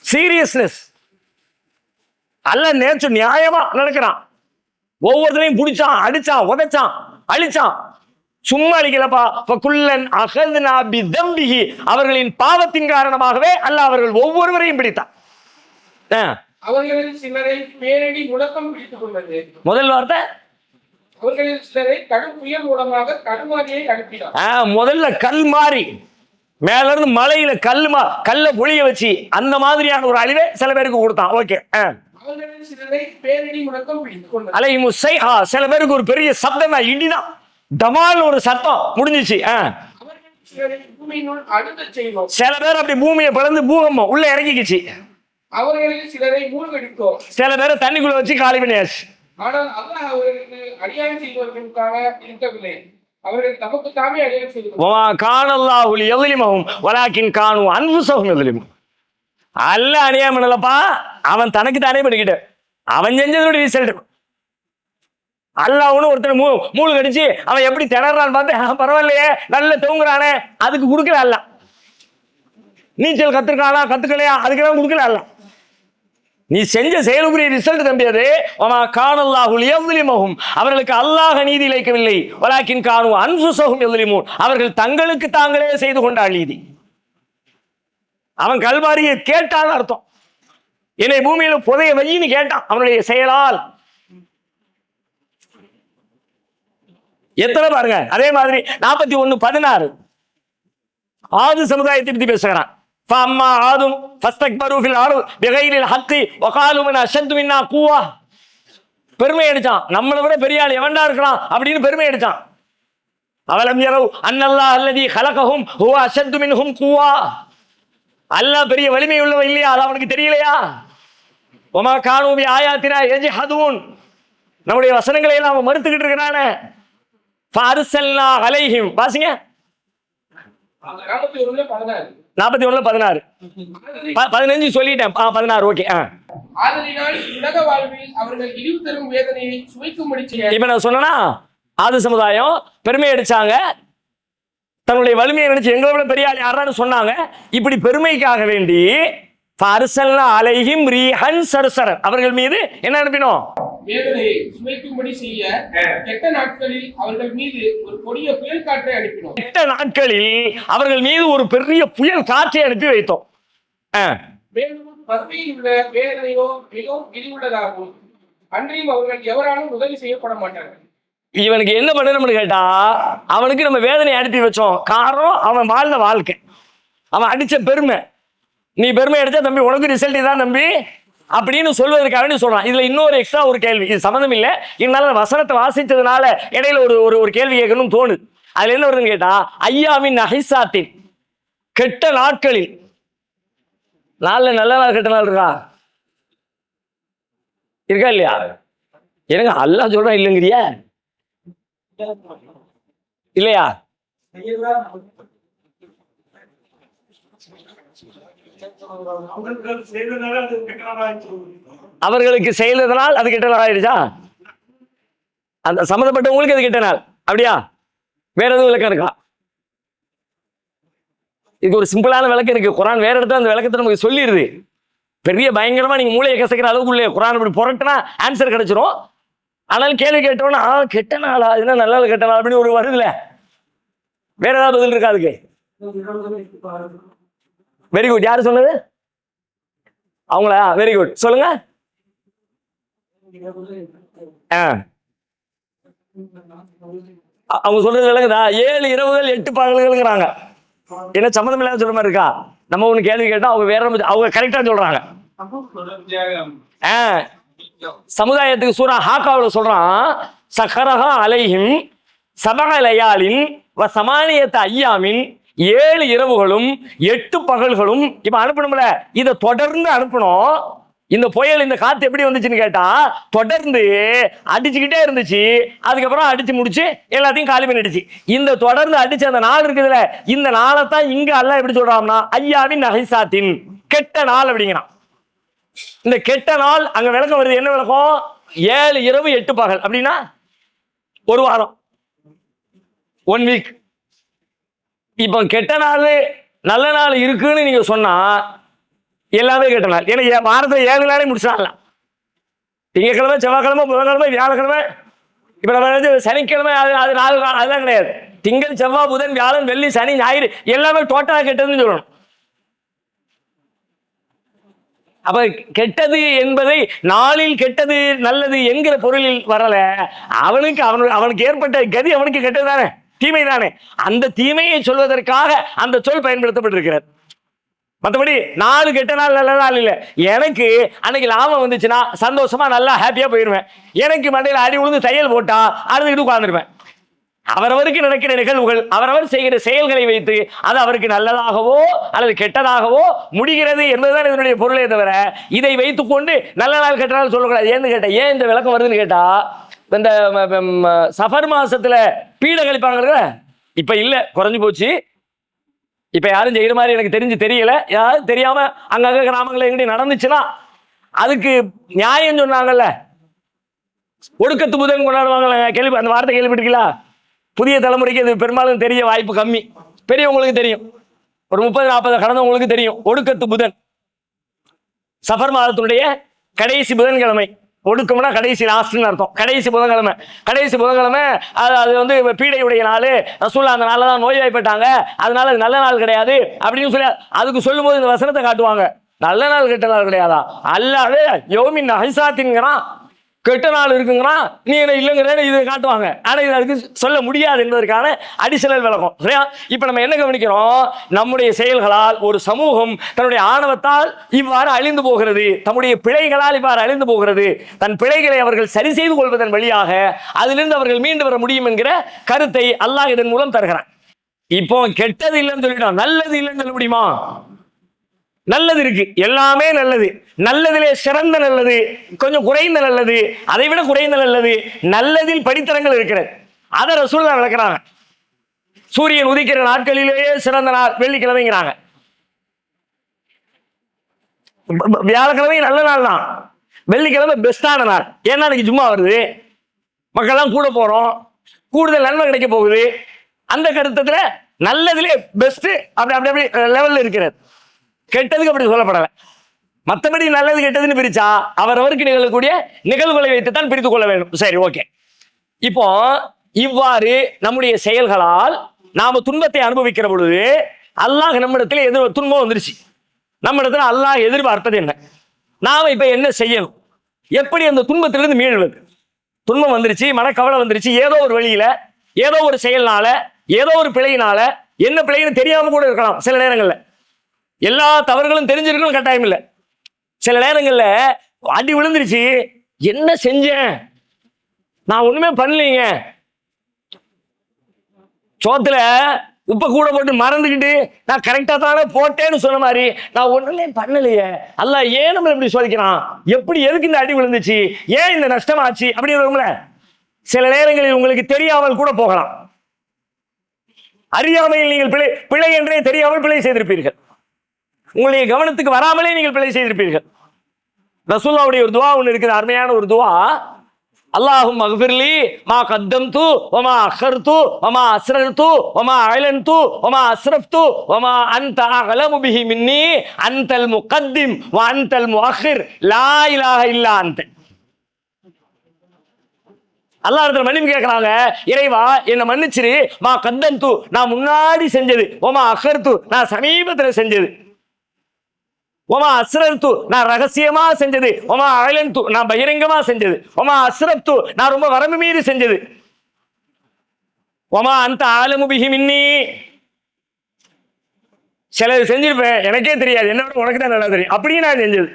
சீரியஸ்னஸ். அல்லாஹ் நேற்று நியாயமா நடக்கிறான். ஒவ்வொருத்தரையும் பிடிச்சான், அடிச்சான், உதைச்சான், அழிச்சான். சும்மா அடிக்கலப்பா. ஃபகுல்லன் அகதுனா பிதம்பிஹி. அவர்களின் பாவத்தின் காரணமாகவே அல்லாஹ் அவர்கள் ஒவ்வொருவரையும் பிடித்தான். அவர்களில் சிலரை பேரடி முழக்கம் பிடித்துக் கொண்டது. முதல் வார்த்தை, அவர்களில் சிலரை கடும் புயல் மூலமாக கடுமாரியை அனுப்பினார். முதல்ல கல் மாறி மேல இருந்து மலையில கல்ல பொழிய வச்சு அந்த மாதிரியான ஒரு அழிவை சில பேருக்கு கொடுத்தான். ஓகே. அவர்களில் சிலரை பேரடி முழக்கம் பிடித்துக் கொண்டது. அலைமுசை. சில பேருக்கு ஒரு பெரிய சப்தம், இடிதான், டமால் ஒரு சத்தம் முடிஞ்சிச்சு. அவர்களில் சிலரை பூமியினுள் அழுத்தச் செய்தோம். சில பேர் அப்படி பூமியை பிளந்து பூகம்பம் உள்ள இறங்கிக்கிச்சு. அவர்களில் சிலரை மூழ்கடித்தோம். சில பேரை தண்ணிக்குள்ள வச்சு காலி பண்ணியாச்சு. ஆனால் அல்லாஹ் அவர்களுக்கு அநியாயம் செய்தவர்களுக்காக இருக்கவில்லை, அவர்கள் தமக்கு தாமே அநியாயம் செய்தோம். காணல்லாஹு லியظلمهم வலாக்கின் கானு அன்ஃபுஸஹும் யظلمون. அல்லாஹ் அநியாயம் பண்ணலப்பா, அவன் தனக்கு தானே பண்ணிக்கிட்டு அவன் செஞ்சதோட ரிசல்ட். அல்லாஹ்னு ஒருத்தர் மூழ்கு அடிச்சு அவன் எப்படி திணறான்னு பார்த்து பரவாயில்லையே நல்ல தூங்குறானே, அதுக்கு கொடுக்கல அல்லாஹ். நீச்சல் கத்துக்கலையா, அதுக்கெல்லாம் கொடுக்கல அல்லாஹ். நீ செஞ்ச செயலுக்குரிய ரிசல்ட் தம்பி அது. காணல்லாஹு லியظلمهم. அவர்களுக்கு அல்லாஹ் நீதி இழைக்கவில்லை, வலாக்கின் கானு அன்ஃபுஸஹும் யظلمون. அவர்கள் தங்களுக்கு தாங்களே செய்து கொண்ட நீதி. அவன் கல்வாரியை கேட்டான்னு அர்த்தம். என்னை பூமியில புதைய வையின்னு கேட்டான் அவனுடைய செயலால். எத்தனை பாருங்க. அதே மாதிரி 41:16 ஆது சமுதாயத்தை பத்தி பேசுகிறான். فَأَمَّا عَادٌ فَاسْتَكْبَرُوا فِي الْأَرْضِ بِغَيْرِ الْحَقِّ وَقَالُوا مَنْ أَشَدُّ مِنَّا قُوَّةً. பெருமை அடிச்சான், நம்மளை விட பெரிய ஆள் எவன்டா இருக்கிறான் அப்படின்னு பெருமை அடிச்சான். அவலம் யரவ் அன்னல்லாஹ் அல்லதி ஹலகஹும் ஹுவ அஷத்து மின்ஹும் குவா. அல்லாஹ் பெரிய வலிமை உள்ளவன் இல்லையா? அது அவனுக்கு தெரியலையா? வமா கானூ பி ஆயாத்தினா யஜ்ஹதூன். நம்முடைய வசனங்களை எல்லாம் அவன் மறுத்துக்கிட்டு இருக்கிறானே. ஃபஅர்ஸல்னா அலைஹிம். வாசிங்க 41:16. 15 சொல்லிட்டேன். 16 ஓகே. ஆதலினால் உலக வாழ்வில் அவர்கள் இழிவு தரும் வேதனையை சுவைக்கும்படி செய்ய. இப்ப நான் சொன்னா ஆது சமுதாயம் பெருமை அடிச்சாங்க, தன்னுடைய வலிமையை நினைச்சு எங்களை விட பெரிய ஆள் யாரான்னு சொன்னாங்க. இப்படி பெருமைக்காக வேண்டி ஃபஅர்ஸல்னா அலைஹிம் ரீஹன் சர்சரன், அவர்கள் மீது என்ன அனுப்பினோம்? வேதனையை சுவைக்கும்படி செய்ய கெட்ட நாட்களில் அவர்கள் மீது ஒரு கொடிய புயல் காற்றை அனுப்பினோம். கெட்ட நாட்களில் அவர்கள் மீது ஒரு பெரிய புயல் காற்றை அனுப்பி வைத்தோம். மேலும் பசுமையில் உள்ள வேதனையோ மிகவும் இழிவுள்ளதாகும். அன்றையும் அவர்கள் எவராலும் உதவி செய்யப்பட மாட்டார்கள். இவனுக்கு என்ன பண்ணணும்னு கேட்டா, அவனுக்கு நம்ம வேதனை அனுப்பி வச்சோம். காரணம் அவன் வாழ்ந்த வாழ்க்கை, அவன் அடிச்ச பெருமை. நீ பெருமை அடிச்சா தம்பி உனக்கு ரிசல்ட் தான் தம்பி அப்படின்னு சொல்வதற்காக வேண்டி சொல்றான். இதுல இன்னொரு எக்ஸ்ட்ரா ஒரு கேள்வி, இது சம்மந்தம் இல்லை, இருந்தாலும் வசனத்தை வாசிச்சதுனால இடையில ஒரு கேள்வி கேட்கணும்னு தோணுது. அதுல என்ன வருதுன்னு கேட்டா, ஐயாவின் நகைசாத்தின் கெட்ட நாட்களில். நாள்ல நல்ல நாள் கெட்ட நாள் இருக்கா? இருக்கா இல்லையா? எனக்கு அல்லாஹ் சொல்றான் இல்லைங்கிறியா? இல்லையா? அவர்களுக்கு செய்ததனால் அது கெட்ட நாள் ஆயிடுச்சா? அந்த சம்மந்தப்பட்டவங்களுக்கு அது கெட்ட நாள் அப்படியா? வேற எதுவும் விளக்கம் இருக்கா? இது ஒரு சிம்பிளான விளக்கம் இருக்கு. குரான் வேற இடத்துல அந்த விளக்கத்தை நமக்கு சொல்லிடுது. பெரிய பயங்கரமா நீங்க மூளையை கசக்கிற அளவுக்கு உள்ளே குரான் இப்படி புரட்டுனா ஆன்சர் கிடைச்சிரும். ஆனாலும் கேள்வி கேட்டோன்னா கெட்ட நாளா, இதுனா நல்ல நாள் கெட்ட நாள் அப்படின்னு ஒரு வருதுல. வேற ஏதாவது பதில் இருக்கா அதுக்கு? Very good. யாரு சொன்னது? அவங்களா? வெரி குட், சொல்லுங்க. அவங்க சொல்றது விளங்குதா? 7 இரவுகள் 8 பகல்கள்ங்கிறாங்க. என்ன சம்மந்தம் இல்லாத சொல்ற மாதிரி இருக்கா? நம்ம ஒண்ணு கேள்வி கேட்டா அவங்க வேற அவங்க கரெக்டா சொல்றாங்க. சமுதாயத்துக்கு சூரா ஹாக்காவில் சொல்றான், சஹரஹா அலைஹிம் சபக லயாலின் வ சமானியத்த ஐயாமின், 7 இரவுகளும் 8 பகல்களும். இப்ப அனுப்பணும்ல, இதை தொடர்ந்து அனுப்பணும். இந்த புயல் இந்த காத்து எப்படி வந்துச்சுன்னு கேட்டா, தொடர்ந்து அடிச்சுக்கிட்டே இருந்துச்சு. அதுக்கப்புறம் அடிச்சு முடிச்சு எல்லாத்தையும் காலி பண்ணிடுச்சு. இந்த தொடர்ந்து அடிச்சு அந்த நாள் இருக்குதுல்ல, இந்த நாளை தான் இங்க அல்லாஹ் எப்படி சொல்றான்னா ஐயாவின் நகைசாத்தின், கெட்ட நாள் அப்படிங்கிறான். இந்த கெட்ட நாள் அங்க விளக்கம் வருது. என்ன விளக்கம்? 7 இரவு 8 பகல் அப்படின்னா ஒரு வாரம், 1 வீக். இப்போ கெட்ட நாள் நல்ல நாள் இருக்குன்னு நீங்க சொன்னா எல்லாமே கெட்ட நாள். ஏன்னா வாரத்தில் 7 நாளே முடிச்சிடலாம். திங்கக்கிழமை, செவ்வாய்க்கிழமை, புதன்கிழமை, வியாழக்கிழமை. இப்ப நம்ம சனிக்கிழமை அது 4 நாள், அதெல்லாம் கிடையாது. திங்கள், செவ்வாய், புதன், வியாழன், வெள்ளி, சனி, ஞாயிறு எல்லாமே டோட்டலா கெட்டதுன்னு சொல்லணும். அப்ப கெட்டது என்பதை நாளில் கெட்டது நல்லது என்கிற பொருளில் வரல. அவனுக்கு ஏற்பட்ட கதி அவனுக்கு கெட்டது தானே, தீமை தானே. அந்த தீமையை சொல்வதற்காக அந்த சொல் பயன்படுத்தப்பட்டிருக்கிறது. மற்றபடி 4 கெட்ட நாள் நல்ல நாள் இல்லை. எனக்கு அன்னைக்கு லாபம் வந்துச்சுன்னா சந்தோஷமா நல்லா ஹாப்பியா போயிடுவேன். எனக்கு மண்டையில் அடி விழுந்து தையல் போட்டா அழுதுகிட்டு உட்கார்ந்துருவேன். அவரவருக்கு நடக்கிற நிகழ்வுகள், அவரவர் செய்கிற செயல்களை வைத்து அது அவருக்கு நல்லதாகவோ அல்லது கெட்டதாகவோ முடிகிறது என்பதுதான் இதனுடைய பொருளே தவிர, இதை வைத்துக்கொண்டு நல்ல நாள் கெட்ட நாள் சொல்லக்கூடாது. ஏன்னு கேட்டா, ஏன் இந்த விளக்கம் வருதுன்னு கேட்டா, இந்த சஃபர் மாசத்துல பீட கழிப்பாங்க இப்ப இல்ல, குறைஞ்சு போச்சு. இப்ப யாரும் செய்யற மாதிரி எனக்கு தெரியல. யாரும் தெரியாம அங்கங்க கிராமங்கள் எங்கிட்ட நடந்துச்சுன்னா அதுக்கு நியாயம் சொன்னாங்கல்ல. ஒடுக்கத்து புதன் கொண்டாடுவாங்க, அந்த வார்த்தை கேள்விப்பட்டிருக்கீங்களா? புதிய தலைமுறைக்கு அது பெரும்பாலும் தெரிய வாய்ப்பு கம்மி. பெரியவங்களுக்கு தெரியும், ஒரு 30-40 கடந்தவங்களுக்கு தெரியும். ஒடுக்கத்து புதன் சஃபர் மாதத்தினுடைய கடைசி புதன்கிழமை. ஒடுக்கம்னா கடைசி, லாஸ்ட்னு அர்த்தம். கடைசி புதன்கிழமை அது பீடையுடைய நாள். ரசூலுல்லாஹ் அந்த நாளில் தான் நோய்வாய்ப்பட்டாங்க, அதனால அது நல்ல நாள் கிடையாது அப்படின்னு சொல்லி அதுக்கு சொல்லும்போது இந்த வசனத்தை காட்டுவாங்க. நல்ல நாள் கெட்ட நாள் கிடையாதா? அல்லாஹ் யௌமின் நஹிசாத்தின்கிறான். கெட்ட நாள் இருக்குங்கன்னா நீ என்ன இல்லைங்கிறேன்னு இதை காட்டுவாங்க. ஆனால் இது அதுக்கு சொல்ல முடியாது என்பதற்கான அடிஷனல் விளக்கம். சரியா? இப்போ நம்ம என்ன கவனிக்கிறோம்? நம்முடைய செயல்களால் ஒரு சமூகம் தன்னுடைய ஆணவத்தால் இவ்வாறு அழிந்து போகிறது, தம்முடைய பிழைகளால் இவ்வாறு அழிந்து போகிறது. தன் பிழைகளை அவர்கள் சரி செய்து கொள்வதன் வழியாக அதிலிருந்து அவர்கள் மீண்டு வர முடியும் என்கிற கருத்தை அல்லாஹ் இதன் மூலம் தருகிறான். இப்போ கெட்டது இல்லைன்னு சொல்லிட்டோம், நல்லது இல்லைன்னு சொல்ல முடியுமா? நல்லது இருக்கு, எல்லாமே நல்லது. நல்லதிலே சிறந்த நல்லது, கொஞ்சம் குறைந்த நல்லது, அதை விட குறைந்த நல்லது, நல்லதில் படித்தரங்கள் இருக்கிறது. அதை ரசூலுல்லாஹ் விளக்குறாங்க. சூரியன் உதிக்கிற நாட்களிலேயே சிறந்த நாள் வெள்ளிக்கிழமைங்கிறாங்க. வியாழக்கிழமை நல்ல நாள் தான், வெள்ளிக்கிழமை பெஸ்டான நாள். ஏன்னா இன்னைக்கு ஜும்மா வருது, மக்கள்லாம் கூட போறோம், கூடுதல் நன்மை கிடைக்க போகுது. அந்த கருத்துல நல்லதிலே பெஸ்ட் அப்படி அப்படி அப்படி லெவல்ல இருக்கிறது. கெட்டதுக்கு அப்படி சொல்லப்படலை. மற்றபடி நல்லது கெட்டதுன்னு பிரிச்சா அவரவருக்கு நிகழக்கூடிய நிகழ்வுகளை வைத்துத்தான் பிரித்து கொள்ள வேண்டும். சரி, ஓகே. இப்போ இவ்வாறு நம்முடைய செயல்களால் நாம துன்பத்தை அனுபவிக்கிற பொழுது அல்லாஹ் நம்மிடத்துல துன்பம் வந்துருச்சு. நம்ம இடத்துல அல்லாஹ் எதிர்பார்ப்பது என்ன? நாம இப்ப என்ன செய்யணும்? எப்படி அந்த துன்பத்திலிருந்து மீள்வது? துன்பம் வந்துருச்சு, மனக்கவலை வந்துருச்சு, ஏதோ ஒரு வழியில, ஏதோ ஒரு செயல்னால, ஏதோ ஒரு பிழையினால, என்ன பிழைன்னு தெரியாம கூட இருக்கலாம். சில நேரங்கள்ல எல்லா தவறுகளும் தெரிஞ்சிருக்கணும் கட்டாயம் இல்லை. சில நேரங்கள்ல அடி விழுந்துருச்சு, என்ன செஞ்சேன், நான் ஒண்ணுமே பண்ணலீங்க, சோத்துல உப்பை கூட போட்டு மறந்துக்கிட்டு நான் கரெக்டா தானே போட்டேன்னு சொன்ன மாதிரி நான் ஒண்ணுமே பண்ணலையே, அல்லாஹ் ஏன் நம்ம இப்படி சோதிக்கிறான், எப்படி எதுக்கு இந்த அடி விழுந்துச்சு, ஏன் இந்த நஷ்டமாச்சு அப்படி வரும்ல. சில நேரங்களில் உங்களுக்கு தெரியாமல் கூட போகலாம். அறியாமையில் நீங்கள் பிழை என்றே தெரியாமல் பிழை செய்திருப்பீர்கள். உங்களுடைய கவனத்துக்கு வராமலே நீங்கள் பிழை செய்திருப்பீர்கள். ரசூலுல்லாஹ்வுடைய ஒரு துஆ ஒன்று இருக்குது, அருமையான ஒரு துஆ. அல்லாஹும் மக்ஃபிர்லி மா கத்தம்து வமா அഖர்து வமா அஸ்ரர்து வமா அலன்து வமா அஸ்ரஃப்து வமா அன்த அஅலமு பிஹி மின்னி அன்தல் முகத்திம் வ அன்தல் முஅখির லா இலாஹ இல்லா அன்த. அல்லாஹ் இடத்துல மன்னிப்பு கேட்கறாங்க, இறைவா என்னை மன்னிச்சிரு, மா கத்தம்து நான் முன்னாடி செஞ்சது, வமா அഖர்து நான் சமீபத்தில் செஞ்சது, ஒமா அஸ்ரர்து நான் ரகசியமா செஞ்சது, ஒமா அலன்து நான் பகிரங்கமா செஞ்சது, ஒமா அஸ்ரப்து நான் ரொம்ப வரம்பு மீறி செஞ்சது, ஒமா அந்த ஆலமு பிஹி மின்னி சிலது செஞ்சிருப்பேன் எனக்கே தெரியாது, என்னோட உனக்கு தான் நல்லா தெரியும், அப்படியே நான் செஞ்சது.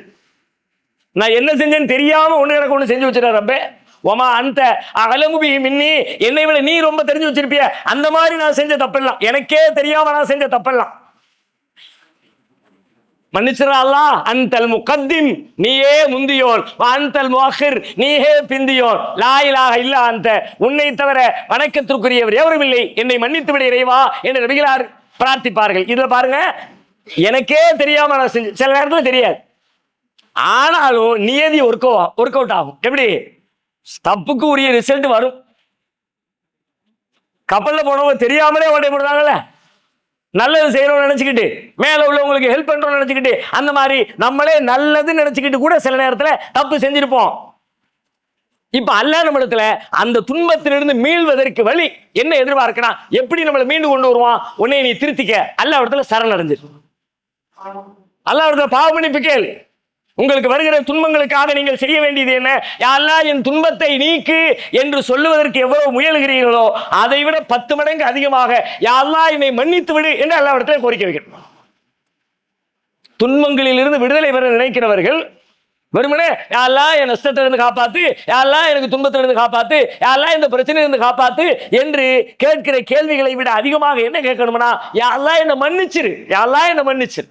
நான் என்ன செஞ்சேன்னு தெரியாம ஒண்ணு எனக்கு ஒண்ணு செஞ்சு வச்சிருக்க ரப்பே. ஒமா அந்த அலமு பிஹி மின்னி என்னை விட நீ ரொம்ப தெரிஞ்சு வச்சிருப்பிய, அந்த மாதிரி நான் செஞ்ச தப்பெல்லாம், எனக்கே தெரியாம நான் செஞ்ச தப்பெல்லாம் மன்னிச்சிரா அல்லாஹ். அன்தல் முகத்திம் நீயே முந்தியோன், அன்தல் முஅখির நீயே பிந்தியோன், லா இலாஹ இல்லா அன்த உன்னை தவிர வணக்கத்திற்குரியவர் எவரும் இல்லை, என்னை மன்னித்து விட இறைவா என்று நபிகளார் பிரார்த்திப்பார்கள். இதுல பாருங்க, எனக்கே தெரியாம நான் செஞ்சு, சில நேரத்துல தெரியாது, ஆனாலும் நியதி ஒர்க் அவுட் ஆகும். எப்படி? தப்புக்கு உரிய ரிசல்ட் வரும். கப்பல்ல போனவங்க தெரியாமலே ஓட்டை போடுறாங்கல்ல, நல்லது செய்யறோம்னு நினைச்சுக்கிட்டு, மேல உள்ளவங்களுக்கு ஹெல்ப் பண்றோம்னு நினைச்சுக்கிட்டு, அந்த மாதிரி நம்மளே நல்லதுன்னு நினைச்சுக்கிட்டு கூட சில நேரத்துல தப்பு செஞ்சிருப்போம். இப்ப அல்லாஹ் நம்ம இடத்துல அந்த துன்பத்திலிருந்து மீள்வதற்கு வழி என்ன எதிர்பார்க்கணும், எப்படி நம்மளை மீண்டு கொண்டு வருவான்? உன்னை நீ திருத்திக்க, அல்லாஹ் இடத்துல சரணடைஞ்சிரு, அல்லாஹ் இடத்துல பாவ மன்னிப்பு கேள். உங்களுக்கு வருகிற துன்பங்களுக்காக நீங்கள் செய்ய வேண்டியது என்ன? யா அல்லாஹ் என் துன்பத்தை நீக்கு என்று சொல்லுவதற்கு எவ்வளவு முயலுகிறீர்களோ அதை விட 10 மடங்கு அதிகமாக யா அல்லாஹ் என்னை மன்னித்து விடு என்று அல்லாஹ் இடத்துல கோரிக்கை வைக்கணும். துன்பங்களில் இருந்து விடுதலை பெற நினைக்கிறவர்கள் வெறுமனே யா அல்லாஹ் என் நஷ்டத்திலிருந்து காப்பாத்து, யா அல்லாஹ் எனக்கு துன்பத்திலிருந்து காப்பாத்து, யா அல்லாஹ் இந்த பிரச்சனையிலிருந்து காப்பாத்து என்று கேட்கிற கேள்விகளை விட அதிகமாக என்ன கேட்கணும்னா, யா அல்லாஹ் என்னை மன்னிச்சிரு, யா அல்லாஹ் என்னை மன்னிச்சிரு.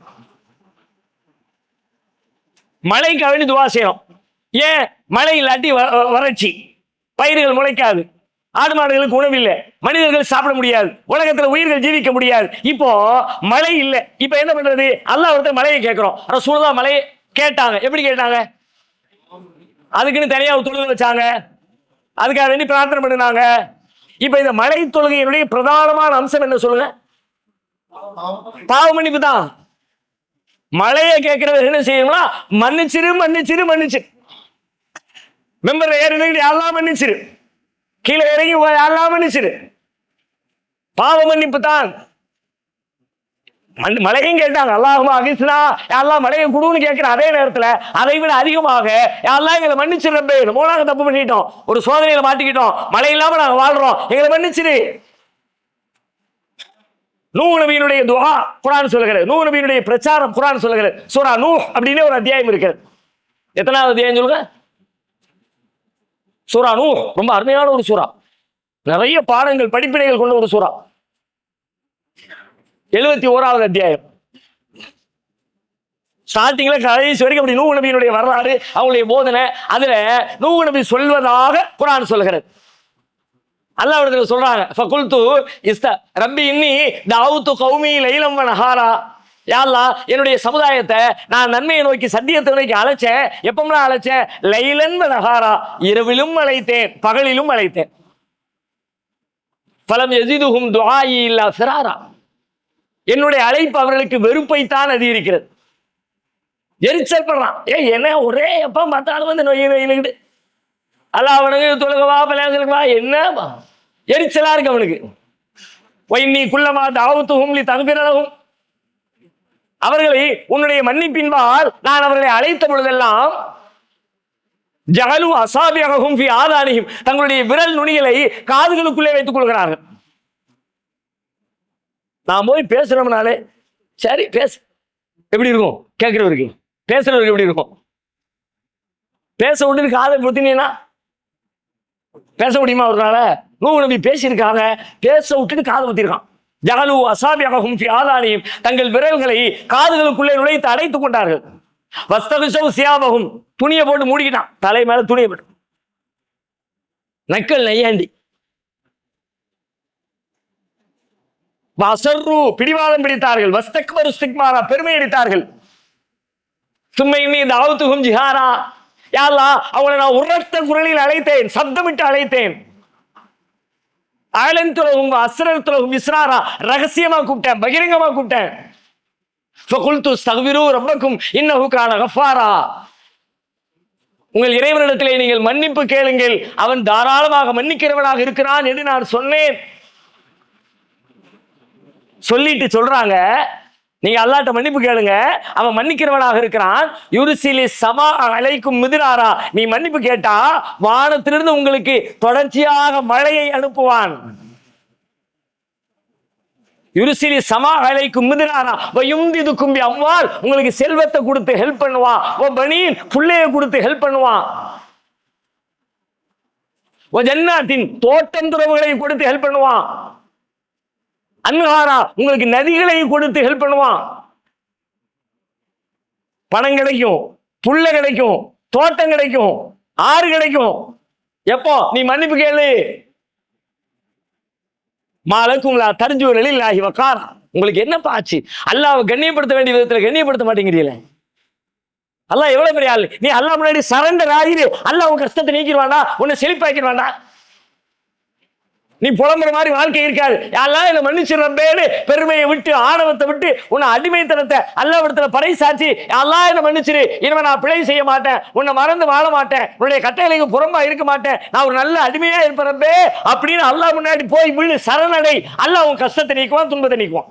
மழைக்காக வேண்டி துவா செய்யணும். ஏன்? மழை இல்லாட்டி வறட்சி, பயிர்கள் முளைக்காது, ஆடு மாடுகளுக்கு உணவில்லை, மனிதர்கள் சாப்பிட முடியாது, உலகத்துல உயிர்கள் ஜீவிக்க முடியாது. இப்போ மழை இல்லை, இப்ப என்ன பண்றது? அல்லாஹ் ஒருத்தர் மழையை கேட்கிறோம். ரசூலுல்லாஹ் மழையை கேட்டாங்க. எப்படி கேட்டாங்க? அதுக்குன்னு தனியா தொழுகை வச்சாங்க, அதுக்காக வேண்டி பிரார்த்தனை பண்ணினாங்க. இப்ப இந்த மழை தொழுகையினுடைய பிரதானமான அம்சம் என்ன சொல்லுங்க? பாவ மன்னிப்பு தான். மழையை கேட்கிறவர் என்ன செய்யணும்னா, மன்னிச்சிரு மன்னிச்சிரு மன்னிச்சிரு. மெம்பர் ஏறி யாரெல்லாம் மன்னிச்சிரு, கீழே இறங்கி யாரெல்லாம் மன்னிச்சிரு. பாவ மன்னிப்பு தான். மழையும் கேட்டாங்க, அல்லாஹும்ம அகிஸ்னா, யாரெல்லாம் மழையை குடுன்னு கேட்கிற அதே நேரத்துல அதை விட அதிகமாக யாரெல்லாம் எங்களை மன்னிச்சிருப்பே, மூணாக தப்பு பண்ணிட்டோம், ஒரு சோதனையில மாட்டிக்கிட்டோம், மழை இல்லாம நாங்க வாழ்றோம், எங்களை மன்னிச்சிரு. நூஹ் நபியினுடைய துஆ குர்ஆன் சொல்லுகிறது, நூஹ் நபியினுடைய பிரச்சாரம் குர்ஆன் சொல்லுகிறது. சூரா நூஹ் அப்படின்னு ஒரு அத்தியாயம் இருக்கிறது. எத்தனாவது அத்தியாயம் சொல்லுங்க? சூரா நூஹ். ரொம்ப அருமையான ஒரு சூரா, நிறைய பாடங்கள் படிப்பினைகள் கொண்ட ஒரு சூரா. 71வது அத்தியாயம். ஸ்டார்டிங்ல கடைசி வரைக்கும் அப்படி நூஹ் நபியினுடைய வரலாறு, அவங்களுடைய போதனை, அதுல நூஹ் நபி சொல்வதாக குர்ஆன் சொல்லுகிறது. அல்லாஹ் இடத்துல சொல்றாங்க, ஃபகுல்து ரப்பி இன்னி தஅவுது கௌமி லைலம் வ நஹாரா. யா அல்லாஹ், என்னுடைய சமுதாயத்தை நான் நன்மையை நோக்கி சத்தியத்தை நோக்கி அழைச்சேன். எப்பம்லாம் அழைச்சேன்? லைலன் வ நஹாரா, இரவிலும் அழைத்தேன், பகலிலும் அழைத்தேன். ஃபலம் யஸிதுஹும் துஆஇ இல்லா ஃபிராரா. என்னுடைய அழைப்பு அவர்களுக்கு வெறுப்பைத்தான் அதிகரிக்கிறது. எரிச்சல் பண்றான். என்ன ஒரே எப்ப பார்த்தாலும் வந்து நோயிட்டு அல்லாஹ் அவனுக்கு தொழுகவா பலவா என்னப்பா எரிச்சலா இருக்கு அவனுக்கு. நீ குள்ளமா தாவத்துகும் தகுப்பிறகும், அவர்களை உன்னுடைய மன்னிப்பின்பால் நான் அவர்களை அழைத்த பொழுதெல்லாம் ஜகலு அசாபியகும் ஃபி ஆதானிஹிம், தங்களுடைய விரல் நுனிகளை காதுகளுக்குள்ளே வைத்துக் கொள்கிறார்கள். நான் போய் பேசுறோம்னாலே சரி பேச எப்படி இருக்கும் கேட்கிறவருக்கு, பேசுறவருக்கு எப்படி இருக்கும்? பேச விட்டு காதை பொத்தினா பேச முடியுமா? அவர்னால நூஹ் நபி பேசியிருக்காங்க, பேச விட்டுட்டு காதை பொத்திருக்கான். ஜகலு அசாபியகும் ஃபி ஆதானிஹிம், தங்கள் விரல்களை காதுகளுக்குள்ளே நுழைத்து அடைத்துக் கொண்டார்கள். வஸ்தகுஷவ் சியாபகும், துணியை போட்டு மூடிக்கிட்டான், தலை மேல துணியை போட்டு. நக்கல் நையாண்டி. வஸர்ரு, பிடிவாதம் பிடித்தார்கள். வஸ்தக்பரு இஸ்திக்பாரா, பெருமை அடித்தார்கள். சும்மை இன்னி தஅவுதுஹும் ஜிஹாரா, யா அல்லாஹ், அவங்களை நான் உரத்த குரலில் அழைத்தேன், சப்தமிட்டு அழைத்தேன். அலன்துலகும் அஸ்ரல்துலகும் இஸ்ராரா, ரகசியமா கூப்பிட்டேன், பகிரங்கமா கூப்பிட்டேன். ஃபகுல்து அஸ்தக்பிரு ரப்பக்கும் இன்னஹு கான கஃபாரா, உங்கள் இறைவனிடத்திலே நீங்கள் மன்னிப்பு கேளுங்கள், அவன் தாராளமாக மன்னிக்கிறவனாக இருக்கிறான் என்று நான் சொன்னேன். சொல்லிட்டு சொல்றாங்க, நீங்க அல்லாஹ்ட்ட மன்னிப்பு கேளுங்க, அவன் மன்னிக்கிறவனாக இருக்கிறான். யுர்சிலி ஸமா அலைக்கும் மித்ராரா, நீ மன்னிப்பு கேட்டா வானத்திலிருந்து உங்களுக்கு தொடர்ச்சியாக மழையை அனுப்புவான். யுர்சிலி ஸமா அலைக்கும் மித்ராரா வ யும்திதுக்கும் பி அம்வால், உங்களுக்கு செல்வத்தை கொடுத்து ஹெல்ப் பண்ணுவான். வ பனீன், புள்ளையை கொடுத்து ஹெல்ப் பண்ணுவான். வ ஜன்னாத்தின், தோட்டம் துறவுகளை கொடுத்து ஹெல்ப் பண்ணுவான். அன்ஹாரா, உங்களுக்கு நதிகளை கொடுத்து ஹெல்ப் பண்ணுவான். பணம் கிடைக்கும், புல்ல கிடைக்கும், தோட்டம் கிடைக்கும், ஆறு கிடைக்கும். எப்போ நீ மன்னிப்பு கேளு. மாலக்கும் லா தர்ஜூன லில்லாஹி வகாரா, உங்களுக்கு என்னப்பா ஆச்சு? அல்லாஹ்வை கண்ணியப்படுத்த வேண்டிய விதத்துல கண்ணியப்படுத்த மாட்டேங்கிறீங்களே. அல்லாஹ் எவ்வளவு பெரிய ஆளு. நீ அல்லாஹ் முன்னாடி சரண்டர் ஆகிரு, அல்லாஹ் உன் கஷ்டத்தை நீக்கிடுவானா, உன்னை செழிப்பாக்கிடுவானா. நீ புலம்புற மாதிரி வாழ்க்கை இருக்காது. யாரெல்லாம் என்ன மன்னிச்சிடறேன்னு பெருமையை விட்டு ஆணவத்தை விட்டு உன்னை அடிமைத்தனத்தை அல்லாஹ்விடத்துல பறைசாட்சி, யாரெல்லாம் என்ன மன்னிச்சிரு, இனிமே நான் பிழை செய்ய மாட்டேன், உன்னை மறந்து வாழ மாட்டேன், உன்னுடைய கட்டளைக்கு புறம்பா இருக்க மாட்டேன், நான் ஒரு நல்ல அடிமையா இருப்பேன் அப்படின்னு அல்லாஹ் முன்னாடி போய் விழு, சரணடை. அல்லாஹ் உன் கஷ்டத்தை நீக்குவான், துன்பத்தை நீக்குவான்.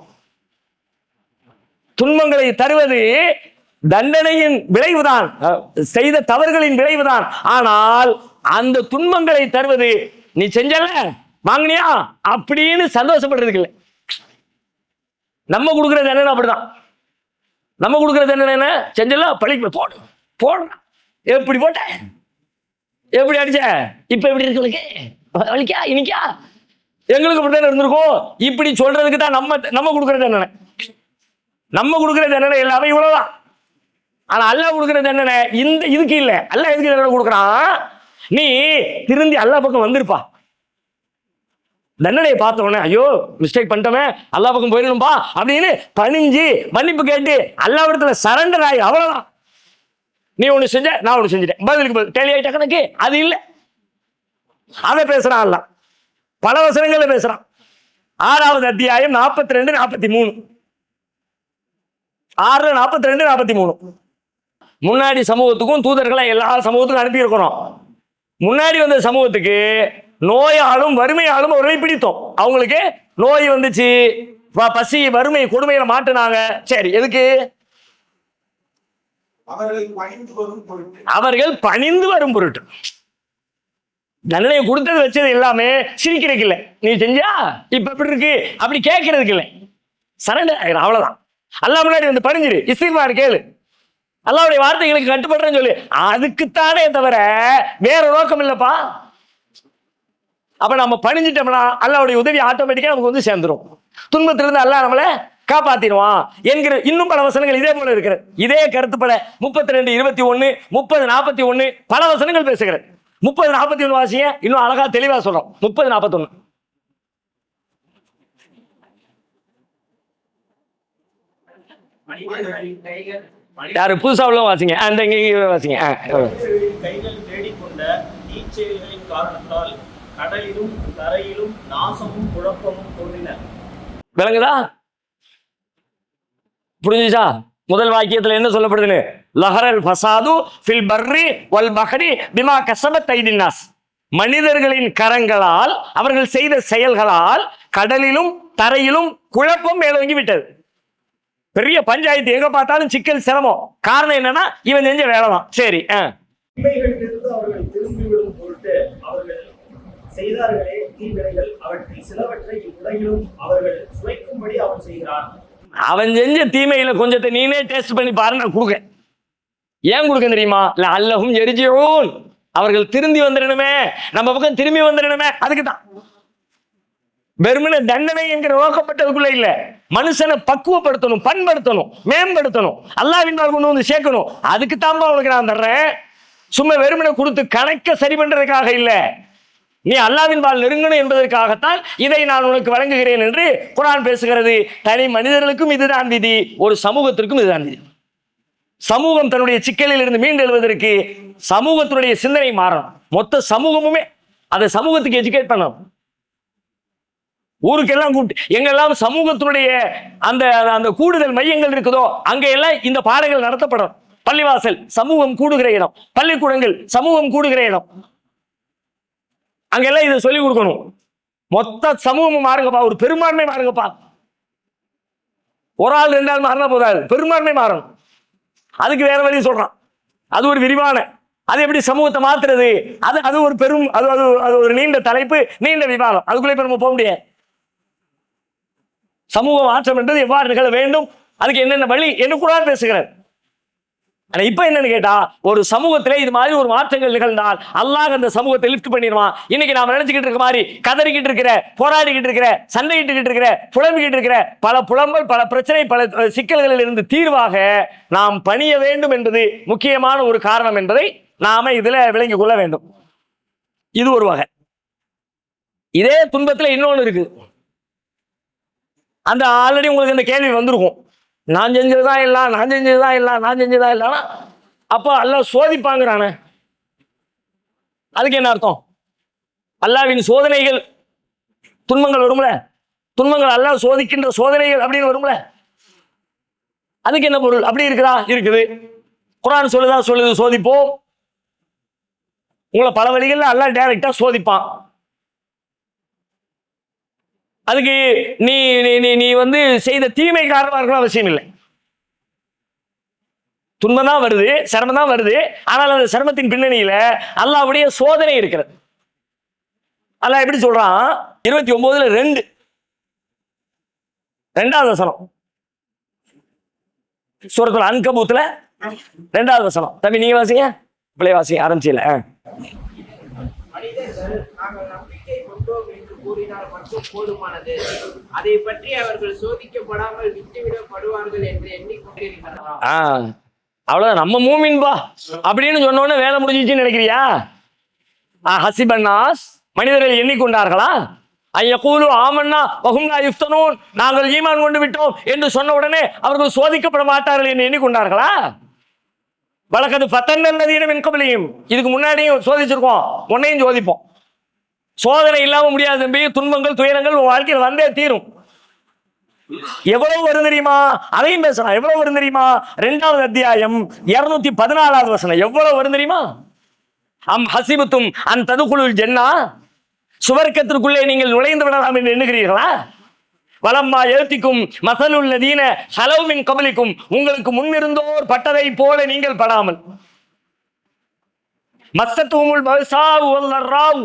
துன்பங்களை தருவது தண்டனையின் விளைவுதான், செய்த தவறுகளின் விளைவுதான். ஆனால் அந்த துன்பங்களை தருவது நீ செஞ்சல வாங்கினியா அப்படின்னு சந்தோஷப்படுறதுக்கு இல்லை. நம்ம கொடுக்கறது என்னன்னா அப்படிதான். நம்ம கொடுக்கறது என்ன, செஞ்சல பழிக்க போடு போடுற, எப்படி போட்ட, எப்படி அடிச்ச, இப்ப எப்படி இருக்கு வலிக்கா இனிக்கா, எங்களுக்கு அப்படித்தானே இருந்திருக்கும். இப்படி சொல்றதுக்கு தான் நம்ம கொடுக்கறது என்னென்ன, நம்ம கொடுக்கறது என்னென்ன எல்லாமே இவ்வளவுதான். ஆனா அல்லாஹ் கொடுக்கறது என்னென்ன இந்த இதுக்கு இல்லை. அல்லாஹ் எதுக்கு என்ன கொடுக்குறான்? நீ திருந்தி அல்லாஹ் பக்கம் வந்திருப்பா, தண்டனையை பார்த்த உடனே ஐயோ மிஸ்டேக் பண்ணிட்டோமே, அல்லாஹ் பக்கம் போயிடணும்பா அப்படின்னு பணிஞ்சு மன்னிப்பு கேட்டு அல்லாஹ்விடத்துல சரண்டர் ஆகி அவ்வளவுதான். நீ ஒண்ணு செஞ்ச, நான் ஒண்ணு செஞ்சுட்டேன், பதிலுக்கு பதில் டெலி ஆயிட்ட கணக்கு அது இல்லை. அதை பேசுறான் அல்லாஹ், பல வசனங்கள்ல பேசுறான். 6வது அத்தியாயம் 42, 43, 6, 42, 43. முன்னாடி சமூகத்துக்கும் தூதர்களை எல்லா சமூகத்துக்கும் அனுப்பி இருக்கிறோம். முன்னாடி வந்த சமூகத்துக்கு நோயாலும் வறுமையாலும் அவர்களை பிடித்தோம். அவங்களுக்கு நோய் வந்துச்சு, பசி வறுமை கொடுமையில மாட்டுனாங்க. சரி, எதுக்கு? அவர்கள் பணிந்து வரும் பொருட்டு. தண்டனை கொடுத்தது வச்சது எல்லாமே சிரிக்கிறதுக்கு இல்லை. நீ செஞ்சா இப்ப எப்படி இருக்கு அப்படி கேட்கறதுக்கு இல்லை. சரண்டர் ஆயிடும், அவ்வளவுதான். அல்லாஹ் முன்னாடி வந்து பணிஞ்சிரு, இஸ்திக்பார் கேளு, அல்லாஹ்வுடைய வார்த்தைகளுக்கு கட்டுப்படுறேன்னு சொல்லு. அதுக்குத்தானே தவிர வேற நோக்கம் இல்லப்பா. அப்ப நம்ம பணிஞ்சிட்டோம்னா அல்லாஹ்வுடைய உதவி ஆட்டோமேட்டிக்கா நமக்கு வந்து சேர்ந்துரும். துன்பத்திலிருந்து அல்லாஹ் நம்மளை காப்பாத்திடுவான் என்கிற இன்னும் பல வசனங்கள் இதே போல இருக்கிறது. இதே கருத்துப்பட 32, 21, 30, 41 பல வசனங்கள் பேசுகிறது. 30, 41 வாசிய இன்னும் அழகா தெளிவா சொல்றோம். 30, 41 யாரு புதுசா உள்ள வாசிங்க. அந்த வாசிங்க. கைகள் தேடிக்கொண்ட தீச்செயல்களின் காரணத்தால் கடலிலும் தரையிலும் நாசமும் குழப்பமும் தோன்றின. விளங்குதா? புரிஞ்சுச்சா? முதல் வாக்கியத்துல என்ன சொல்லப்படுதுன்னு, லஹரல் ஃபசாது ஃபில் பர்ரி வல் பஹரி பிமா கஸபத் ஐதின் நாஸ். மனிதர்களின் கரங்களால் அவர்கள் செய்த செயல்களால் கடலிலும் தரையிலும் குழப்பம் மேலோங்கி விட்டது. பெரிய பஞ்சாயத்து, எங்க பார்த்தாலும் சிக்கல் சிரமம். காரணம் என்னன்னா இவன் செஞ்ச வேலைதான். சரி, தீமைகளிலிருந்து அவர்கள் திரும்பிவிடும் பொருட்டு அவர்கள் செய்தார்களே தீவினைகள், அவற்றில் சிலவற்றை இவ்வுலகிலும் அவர்கள் சுவைக்கும்படி அவன் செய்கிறான். அவன் செஞ்ச தீமையில கொஞ்சத்தை நீனே டேஸ்ட் பண்ணி பாரு, நான் கொடுக்க. ஏன் கொடுக்க தெரியுமா? அல்லஹும் எரிஜிஊன், அவர்கள் திரும்பி வந்துடணுமே, நம்ம பக்கம் திரும்பி வந்துடணுமே. அதுக்கு தான். வெறுமனே தண்டனை என்கிற நோக்கப்பட்டதுக்குள்ள இல்ல, மனுஷனை பக்குவப்படுத்தணும், பண்படுத்தணும், மேம்படுத்தணும், அல்லாஹ்வின் பால் கொண்டு வந்து சேர்க்கணும். அதுக்கு தான் உனக்கு நான் தர்றேன். சும்மா வெறுமனை கொடுத்து கணக்க சரி பண்றதுக்காக இல்ல, நீ அல்லாஹ்வின் பால் நெருங்கணும் என்பதற்காகத்தான் இதை நான் உனக்கு வழங்குகிறேன் என்று குர்ஆன் பேசுகிறது. தனி மனிதர்களுக்கும் இதுதான் விதி, ஒரு சமூகத்திற்கும் இதுதான் விதி. சமூகம் தன்னுடைய சிக்கலில் இருந்து மீண்டெழுவதற்கு சமூகத்தினுடைய சிந்தனை மாறணும். மொத்த சமூகமுமே அந்த சமூகத்துக்கு எஜுகேட் பண்ணணும். ஊருக்கெல்லாம் கூப்பிட்டு எங்கெல்லாம் சமூகத்தினுடைய அந்த அந்த கூடுதல் மையங்கள் இருக்குதோ அங்க எல்லாம் இந்த பாடங்கள் நடத்தப்படும். பள்ளிவாசல் சமூகம் கூடுகிற இடம், பள்ளிக்கூடங்கள் சமூகம் கூடுகிற இடம், அங்கெல்லாம் இதை சொல்லிக் கொடுக்கணும். மொத்த சமூகம் மாறுங்கப்பா, ஒரு பெரும்பான்மை மாறுங்கப்பா. ஒரு ஆள் 2 ஆள் மாறினா போதாது, பெரும்பான்மை மாறணும். அதுக்கு வேற வழி சொல்றான். அது ஒரு விரிவான, அது எப்படி சமூகத்தை மாத்துறது, அது ஒரு பெரும், அது ஒரு நீண்ட தலைப்பு, நீண்ட விவாதம். அதுக்குள்ளே இப்ப நம்ம போக முடியாது. சமூக மாற்றம் என்றது எவ்வாறு நிகழ வேண்டும், அதுக்கு என்னென்ன வழி என்று குர்ஆன் பேசுகிறார். ஆனா இப்ப என்னன்னு கேட்டா, ஒரு சமூகத்திலே இது மாதிரி ஒரு மாற்றங்கள் நிகழ்ந்தால் அல்லாஹ் அந்த சமூகத்தை லிஃப்ட் பண்ணிடுவான். இன்னைக்கு நாம நினைச்சுக்கிட்டு இருக்க மாதிரி கதறிக்கிட்டு இருக்கிற, போராடிக்கிட்டு இருக்கிற, சண்டையிட்டுக்கிட்டு இருக்கிற, புலம்பிக்கிட்டு இருக்கிற பல புலம்பல், பல பிரச்சனை, பல சிக்கல்களில் இருந்து தீர்வாக நாம் பணிய வேண்டும் என்பது முக்கியமான ஒரு காரணம் என்பதை நாம இதுல விளங்கிக் கொள்ள வேண்டும். இது ஒரு வகை. இதே துன்பத்துல இன்னொன்னு இருக்கு. அந்த ஆல்ரெடி உங்களுக்கு இந்த கேள்வி வந்திருக்கும், நான் செஞ்சதுதான் இல்லை, நான் செஞ்சதுதான் இல்லை, நான் செஞ்சதா இல்லைன்னா அப்போ அல்லாஹ் சோதிப்பாங்கிறானே, அதுக்கு என்ன அர்த்தம்? அல்லாஹ்வின் சோதனைகள், துன்பங்கள் வரும்ல, துன்பங்கள் அல்லாஹ் சோதிக்கின்ற சோதனைகள் அப்படின்னு வரும்ல, அதுக்கு என்ன பொருள்? அப்படி இருக்குதா? இருக்குது. குர்ஆன் சொல்லுது சோதிப்போம். உங்களை பல வழிகளில் அல்லாஹ் டைரக்டா சோதிப்பான். அதுக்கு நீ நீ நீ வந்து செய்த தீமை காரணமா இருக்கணும் அவசியம் இல்லை. துன்பம் தான் வருது, சிரமம் தான் வருது, ஆனால் அந்த சிரமத்தின் பின்னணியில அல்லாஹ்வுடைய சோதனை இருக்கிறது. அல்லாஹ் எப்படி சொல்றான்? 29:2 2வது வசனம், சூரத்துல் அன்கபூத்ல 2வது வசனம். தம்பி நீங்க வாசிங்க, பிள்ளை வாசிங்க, ஆரம்பிச்சில. மனிதர்கள் நாங்கள் நம்பிக்கை கொண்டோம் என்று கூறினால் மட்டும் போதுமானது, அதை பற்றி அவர்கள் சோதிக்கப்படாமல் விட்டுவிடப்படுவார்கள் என்று எண்ணிக்கொண்டிருக்கிறார். அவ்வளவுதான், நம்ம மூமின்பா அப்படின்னு சொன்னோன்னு வேலை முடிஞ்சிச்சுன்னு நினைக்கிறியா? ஹசிபன்னாஸ், மனிதர்கள் எண்ணிக்கொண்டார்களா? ஐயகூலு ஆமன்னா வஹும் லா யுஃப்தனூன், நாங்கள் ஈமான் கொண்டு விட்டோம் என்று சொன்ன உடனே அவர்கள் சோதிக்கப்பட மாட்டார்கள் என்று எண்ணிக்கொண்டார்களா? வலகது ஃபதன்னல்லதீன மின் கப்லிஹிம், இதுக்கு முன்னாடியும் சோதிச்சிருக்கோம், உன்னையும் சோதிப்போம். சோதனை இல்லாம முடியாது தம்பி. துன்பங்கள், துயரங்கள் உன் வாழ்க்கையில் வந்தே தீரும். எவ்வளவு வரும் தெரியுமா? அதையும் பேசலாம். எவ்வளவு வரும் தெரியுமா? 2வது அத்தியாயம் 214வது வசனம். எவ்வளவு வரும் தெரியுமா? அம் ஹசிபத்தும் அன் ததுகுலுல் ஜன்னா, சுவர்க்கத்திற்குள்ளே நீங்கள் நுழைந்து விடலாம் என்று எண்ணுகிறீர்களா? வலம்மா எழுத்திக்கும் மசலுள்ளதீன ஹலவுமின் கபலிக்கும், உங்களுக்கு முன்னிருந்தோர் பட்டதை போல நீங்கள் படாமல். மஸ்தத்துமுல் பல்சாவு வல்லர்ராவு,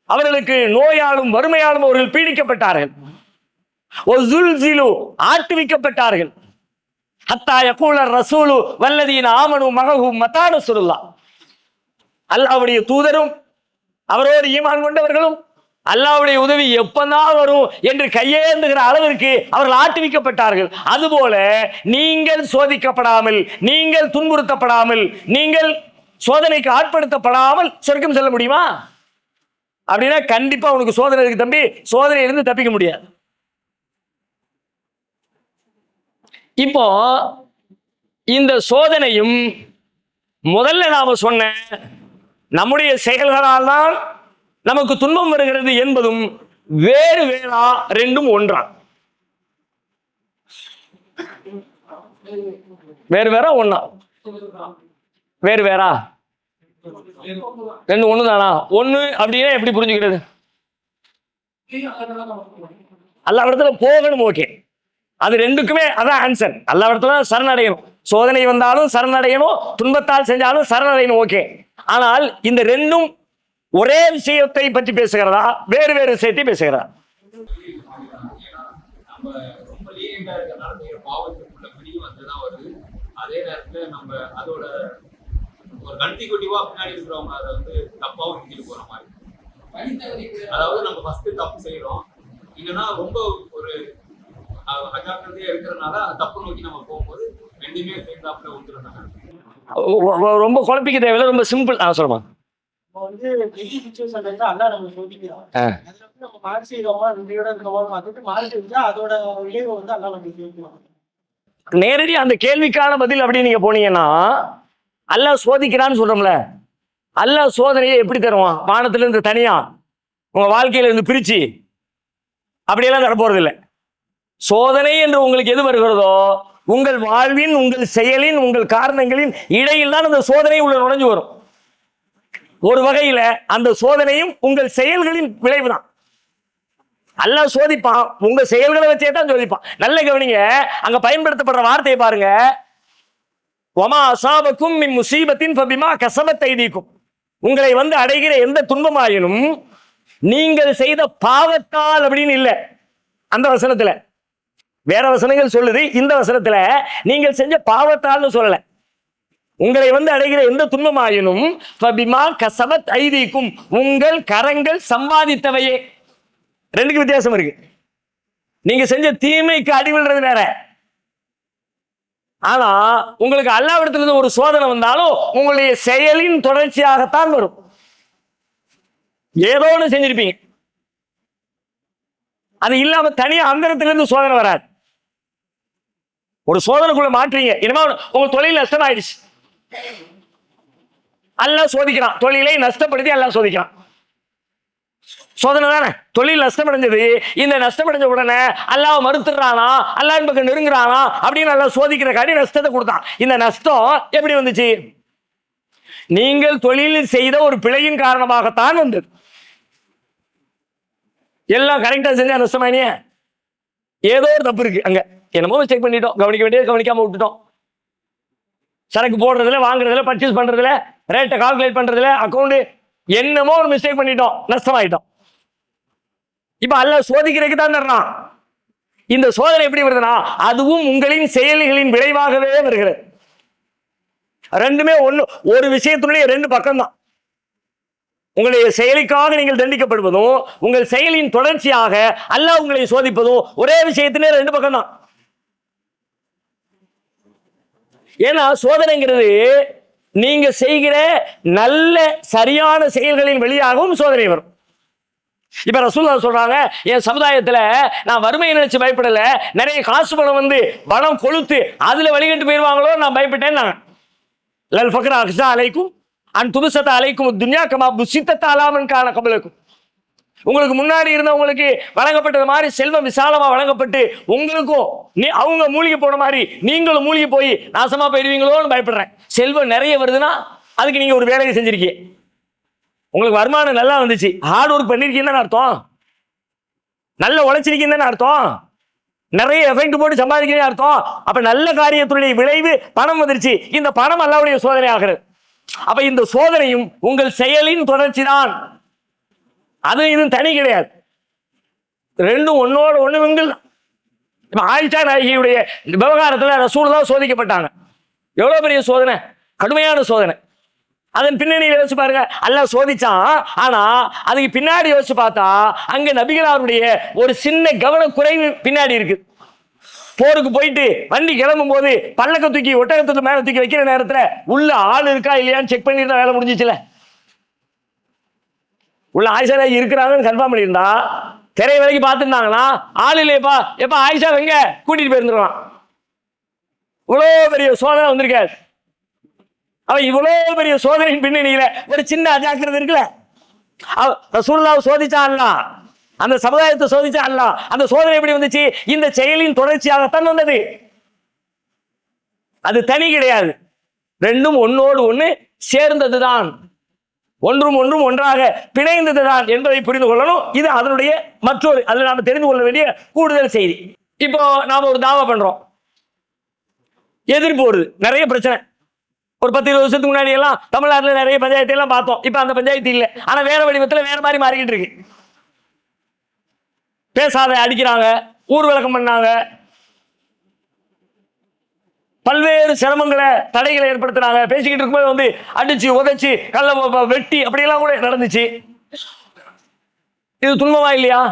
அவர்களுக்கு நோயாலும் வறுமையாலும் அவர்கள் பீடிக்கப்பட்டார்கள். ஆட்டுவிக்கப்பட்டார்கள். ஹத்தா யகூல ரசூலு வல்லதீன ஆமனு மகஹு மதா நஸ்ருல்லாஹ், அல்லாஹ்வுடைய தூதரும் அவரோடு ஈமான் கொண்டவர்களும் அல்லாஹ்வுடைய உதவி எப்பதான் வரும் என்று கையேந்துகிற அளவிற்கு அவர்கள் ஆட்டுவிக்கப்பட்டார்கள். அதுபோல நீங்கள் சோதிக்கப்படாமல், நீங்கள் துன்புறுத்தப்படாமல், நீங்கள் சோதனைக்கு ஆட்படுத்தப்படாமல் சொர்க்கம் செல்ல முடியுமா? அப்படின்னா கண்டிப்பா உனக்கு சோதனை இருக்கு தம்பி, சோதனையிலிருந்து தப்பிக்க முடியாது. இப்போ இந்த சோதனையும் முதல்ல நாம சொன்ன நம்முடைய செயல்களால் தான் நமக்கு துன்பம் வருகிறது என்பதும் வேறு வேறா, ரெண்டும் ஒன்றா? வேறு வேறா ஒண்ணா? வேறு வேறா? ரெண்டு ஒண்ணு தானா? ஒண்ணு அப்படின்னா எப்படி புரிஞ்சுக்கிறது? அல்லாஹ் இடத்துல போகணும், ஓகே, அது ரெண்டுக்குமே அதான் ஆன்சர். அல்லாஹ் இடத்துல சரணடையணும், சோதனை வந்தாலும் சரணடையணும், துன்பத்தால் செஞ்சாலும் சரணடையணும், ஓகே. ஆனால் இந்த ரெண்டும் ஒரே விஷயத்தை பற்றி பேசுகிறதா, வேறு வேறு விஷயத்தை பேசுகிறதா? நம்ம ரொம்ப லீனியண்டா இருக்கறனால நீங்க பாவத்துக்குள்ள பிடியும் வந்துதான் வருது. அதே நேரத்துல நம்ம அதோட ஒரு கண்டிகுட்டிவா பின்னாடி இருக்கிறவங்க அதை வந்து தப்பாவும் செஞ்சுட்டு போற மாதிரி. அதாவது நம்ம ஃபர்ஸ்ட் தப்பு செய்யறோம், இல்லைன்னா ரொம்ப ஒரு அஜாக்கிரதையா இருக்கிறதுனால அந்த தப்பு நோக்கி நம்ம போகும்போது ரெண்டுமே சேர்ந்தாப்புல வந்துடுறாங்க. ரொம்ப குழப்பிக்க தேவையில்லை, ரொம்ப சிம்பிள். சொல்லுமா? வந்து அல்லா நம்ம சோதிக்கிறோம், நம்ம மாறு செய்யறோமா நன்றியோட இருக்கோமா, அதுக்கு மாறு செஞ்சா அதோட விளைவை வந்து அல்லா நம்ம சோதிக்கிறோம். நேரடி அந்த கேள்விக்கான பதில் அப்படி நீங்க போனீங்கன்னா, அல்லாஹ் சோதிக்கிறான்னு சொல்றோம்ல, அல்லாஹ் சோதனையை எப்படி தருவான்? வானத்துல இருந்து தனியா உங்க வாழ்க்கையில இருந்து பிரிச்சு அப்படியெல்லாம் தரப்போறது இல்லை. சோதனை என்று உங்களுக்கு எது வருகிறதோ, உங்கள் வாழ்வின், உங்கள் செயலின், உங்கள் காரணங்களின் இடையில் தான் அந்த சோதனை உள்ள நுழைஞ்சு வரும். ஒரு வகையில அந்த சோதனையும் உங்கள் செயல்களின் விளைவு தான். அல்லாஹ் சோதிப்பான், உங்க செயல்களை வச்சே தான் சோதிப்பான். நல்ல கவனிங்க, அங்க பயன்படுத்தப்படுற வார்த்தையை பாருங்க. வமா அஸாபக்கும் மின் முஸீபத்தின் ஃபபிமா கஸபத் ஐதீக்கும், உங்களை வந்து அடைகிற எந்த துன்பமாயினும் நீங்கள் செய்த பாவத்தால் அப்படின்னு இல்லை அந்த வசனத்துல. வேற வசனங்கள் சொல்லுது, இந்த வசனத்துல நீங்கள் செஞ்ச பாவத்தால்னு சொல்லல. உங்களை வந்து அடைகிற எந்த துன்பமாயினும் ஃபபிமா கஸபத் ஐதீக்கும், உங்கள் கரங்கள் சம்பாதித்தவையே. ரெண்டுக்கு வித்தியாசம் இருக்கு. நீங்க செஞ்ச தீமைக்கு அடிவிடுறது வேற. ஆனா உங்களுக்கு அல்லாஹ்விடத்திலிருந்து ஒரு சோதனை வந்தாலும் உங்களுடைய செயலின் தொடர்ச்சியாகத்தான் வரும். ஏதோ ஒன்று செஞ்சிருப்பீங்க, அது இல்லாம தனியா அந்தரத்திலிருந்து சோதனை வராது. ஒரு சோதனைக்குள்ள மாற்றீங்க, இனிமே உங்க தொழில் நஷ்டம் ஆயிடுச்சு, அல்லாஹ் சோதிக்கிறான். தொழிலை நஷ்டப்படுத்தி அல்லாஹ் சோதிக்கிறான். சோதனை தானே. தொழில் நஷ்டமடைஞ்சது, இந்த நஷ்டமடைஞ்ச உடனே அல்லாஹ் மறுத்துறானா, அல்லாஹ் பக்கம் நெருங்குறானா அப்படின்னு அல்லாஹ் சோதிக்கிற காட்டி நஷ்டத்தை கொடுத்தான். இந்த நஷ்டம் எப்படி வந்துச்சு? நீங்கள் தொழிலில் செய்த ஒரு பிழையின் காரணமாகத்தான் வந்தது. எல்லாம் கரெக்டா செஞ்சா நஷ்டமானிய, ஏதோ ஒரு தப்பு இருக்கு அங்க, என்னமோ செக் பண்ணிட்டோம், கவனிக்க வேண்டியது கவனிக்காம விட்டுட்டோம். சரக்கு போடுறதுல, வாங்குறதுல, பர்ச்சேஸ் பண்றதுல, ரேட்டை கால்குலேட் பண்றதுல, அக்கௌண்ட் என்னமோ ஒரு மிஸ்டேக் பண்ணிட்டோம், நஷ்டமாயிட்டோம். இப்ப அல்லாஹ் சோதிக்கிறதுக்கு தான் தர்றான். இந்த சோதனை எப்படி வருதுன்னா, அதுவும் உங்களின் செயல்களின் விளைவாகவே வருகிறது. ரெண்டுமே ஒண்ணு, ஒரு விஷயத்தினுடைய ரெண்டு பக்கம் தான். உங்களுடைய செயலுக்காக நீங்கள் தண்டிக்கப்படுவதும், உங்கள் செயலின் தொடர்ச்சியாக அல்லாஹ் உங்களை சோதிப்பதும் ஒரே விஷயத்திலே ரெண்டு பக்கம் தான். ஏன்னா சோதனைங்கிறது நீங்க செய்கிற நல்ல சரியான செயல்களின் வெளியாகவும் சோதனை வரும். இப்ப ரசூலுல்லாஹ் சொல்றாங்க, என் சமுதாயத்துல நான் வறுமையை நினைச்சு பயப்படல, நிறைய காசு பணம் வந்து பணம் கொளுத்து அதுல வழிகட்டு போயிருவாங்களோ நான் பயப்பட்டேன். லல் ஃபக்ர அக்ஸா அலைக்கும் அன் துபஸத அலைக்கும் துன்யா கமா புஸித்தத் அலா மன் கான கப்லக்கும், உங்களுக்கு முன்னாடி இருந்தவங்களுக்கு வழங்கப்பட்டது மாதிரி செல்வம் விசாலமா வழங்கப்பட்டு உங்களுக்கும் அவங்க மூழ்கி போன மாதிரி நீங்களும் மூழ்கி போய் நாசமா போயிடுவீங்களோன்னு பயப்படுறேன். செல்வம் நிறைய வருதுன்னா அதுக்கு நீங்க ஒரு வேலையை செஞ்சிருக்கீங்க, உங்களுக்கு வருமானம் நல்லா வந்துச்சு, ஹார்ட் ஒர்க் பண்ணிருக்கீங்கன்னு அர்த்தம். நல்ல உழைச்சிருக்கீங்கன்னு அர்த்தம், நிறைய எஃபெக்ட் போட்டு சம்பாதிக்கிறீங்க அர்த்தம். அப்ப நல்ல காரியத்துடைய விளைவு பணம் வந்துருச்சு. இந்த பணம் அல்லாஹ்வுடைய சோதனை ஆகிறது. அப்ப இந்த சோதனையும் உங்கள் செயலின் தொடர்ச்சி தான். அது இது தனி கிடையாது, ரெண்டும் ஒன்னோட ஒண்ணு. ஆயிஷா நாயகியுடைய விவகாரத்துல ரசூலுல்லாஹ் சோதிக்கப்பட்டாங்க. எவ்வளவு பெரிய சோதனை, கடுமையான சோதனை. அதன் பின்னணியில் யோசிச்சு பாருங்க. அல்லாஹ் சோதிச்சான், ஆனா அதுக்கு பின்னாடி யோசிச்சு பார்த்தா அங்க நபிகளாருடைய ஒரு சின்ன கவன குறைவு பின்னாடி இருக்கு. போருக்கு போயிட்டு வண்டி கிளம்பும் போது பல்லக்க தூக்கி ஒட்டகத்துக்கு மேல தூக்கி வைக்கிற நேரத்துல உள்ள ஆள் இருக்கா இல்லையான்னு செக் பண்ணிட்டு வேலை முடிஞ்சிச்சுல. உள்ள ஆயிஷா நாயகி இருக்கிறாங்கன்னு கன்ஃபார்ம் பண்ணியிருந்தா திரை வரைக்கு பார்த்துருந்தாங்கன்னா ஆள் இல்லையப்பா, எப்ப ஆயிஷா எங்க கூட்டிட்டு போயிருந்துருவான். இவ்வளோ பெரிய சோதனை வந்திருக்காரு. அவன் இவ்வளவு பெரிய சோதனையின் பின்னணியில ஒரு சின்ன அஜாக்கிரதை இருக்குல்ல. ரசூலுல்லாஹ் சோதிச்சான், அந்த சமுதாயத்தை சோதிச்சான். அந்த சோதனை எப்படி வந்துச்சு? இந்த செயலின் தொடர்ச்சியாகத்தான் வந்தது. அது தனி கிடையாது, ரெண்டும் ஒன்னோடு ஒண்ணு சேர்ந்ததுதான், ஒன்றும் ஒன்றும் ஒன்றாக பிணைந்ததுதான் என்பதை புரிந்து கொள்ளணும். இது அதனுடைய மற்றொரு, அதில் நாம தெரிந்து கொள்ள வேண்டிய கூடுதல் செய்தி. இப்போ நாம ஒரு தாவா பண்றோம், எதிர்ப்பு வருது, நிறைய பிரச்சனை. ஒரு 10-20 வருஷத்துக்கு முன்னாடி எல்லாம் தமிழ்நாட்டில் நிறைய பஞ்சாயத்து எல்லாம் பார்த்தோம். இப்ப அந்த பஞ்சாயத்து இல்லை, ஆனா வேற வடிவத்தில் வேற மாதிரி மாறிக்கிட்டு இருக்கு. பேசாத அடிக்கிறாங்க, ஊர் விளக்கம் பண்ணாங்க, பல்வேறு சிரமங்களை தடைகளை ஏற்படுத்தினாங்க. பேசிக்கிட்டு இருக்கும்போது வந்து அடிச்சு உதைச்சு கல்ல வெட்டி அப்படியெல்லாம் கூட நடந்துச்சு. இது துன்பமா இல்லையா?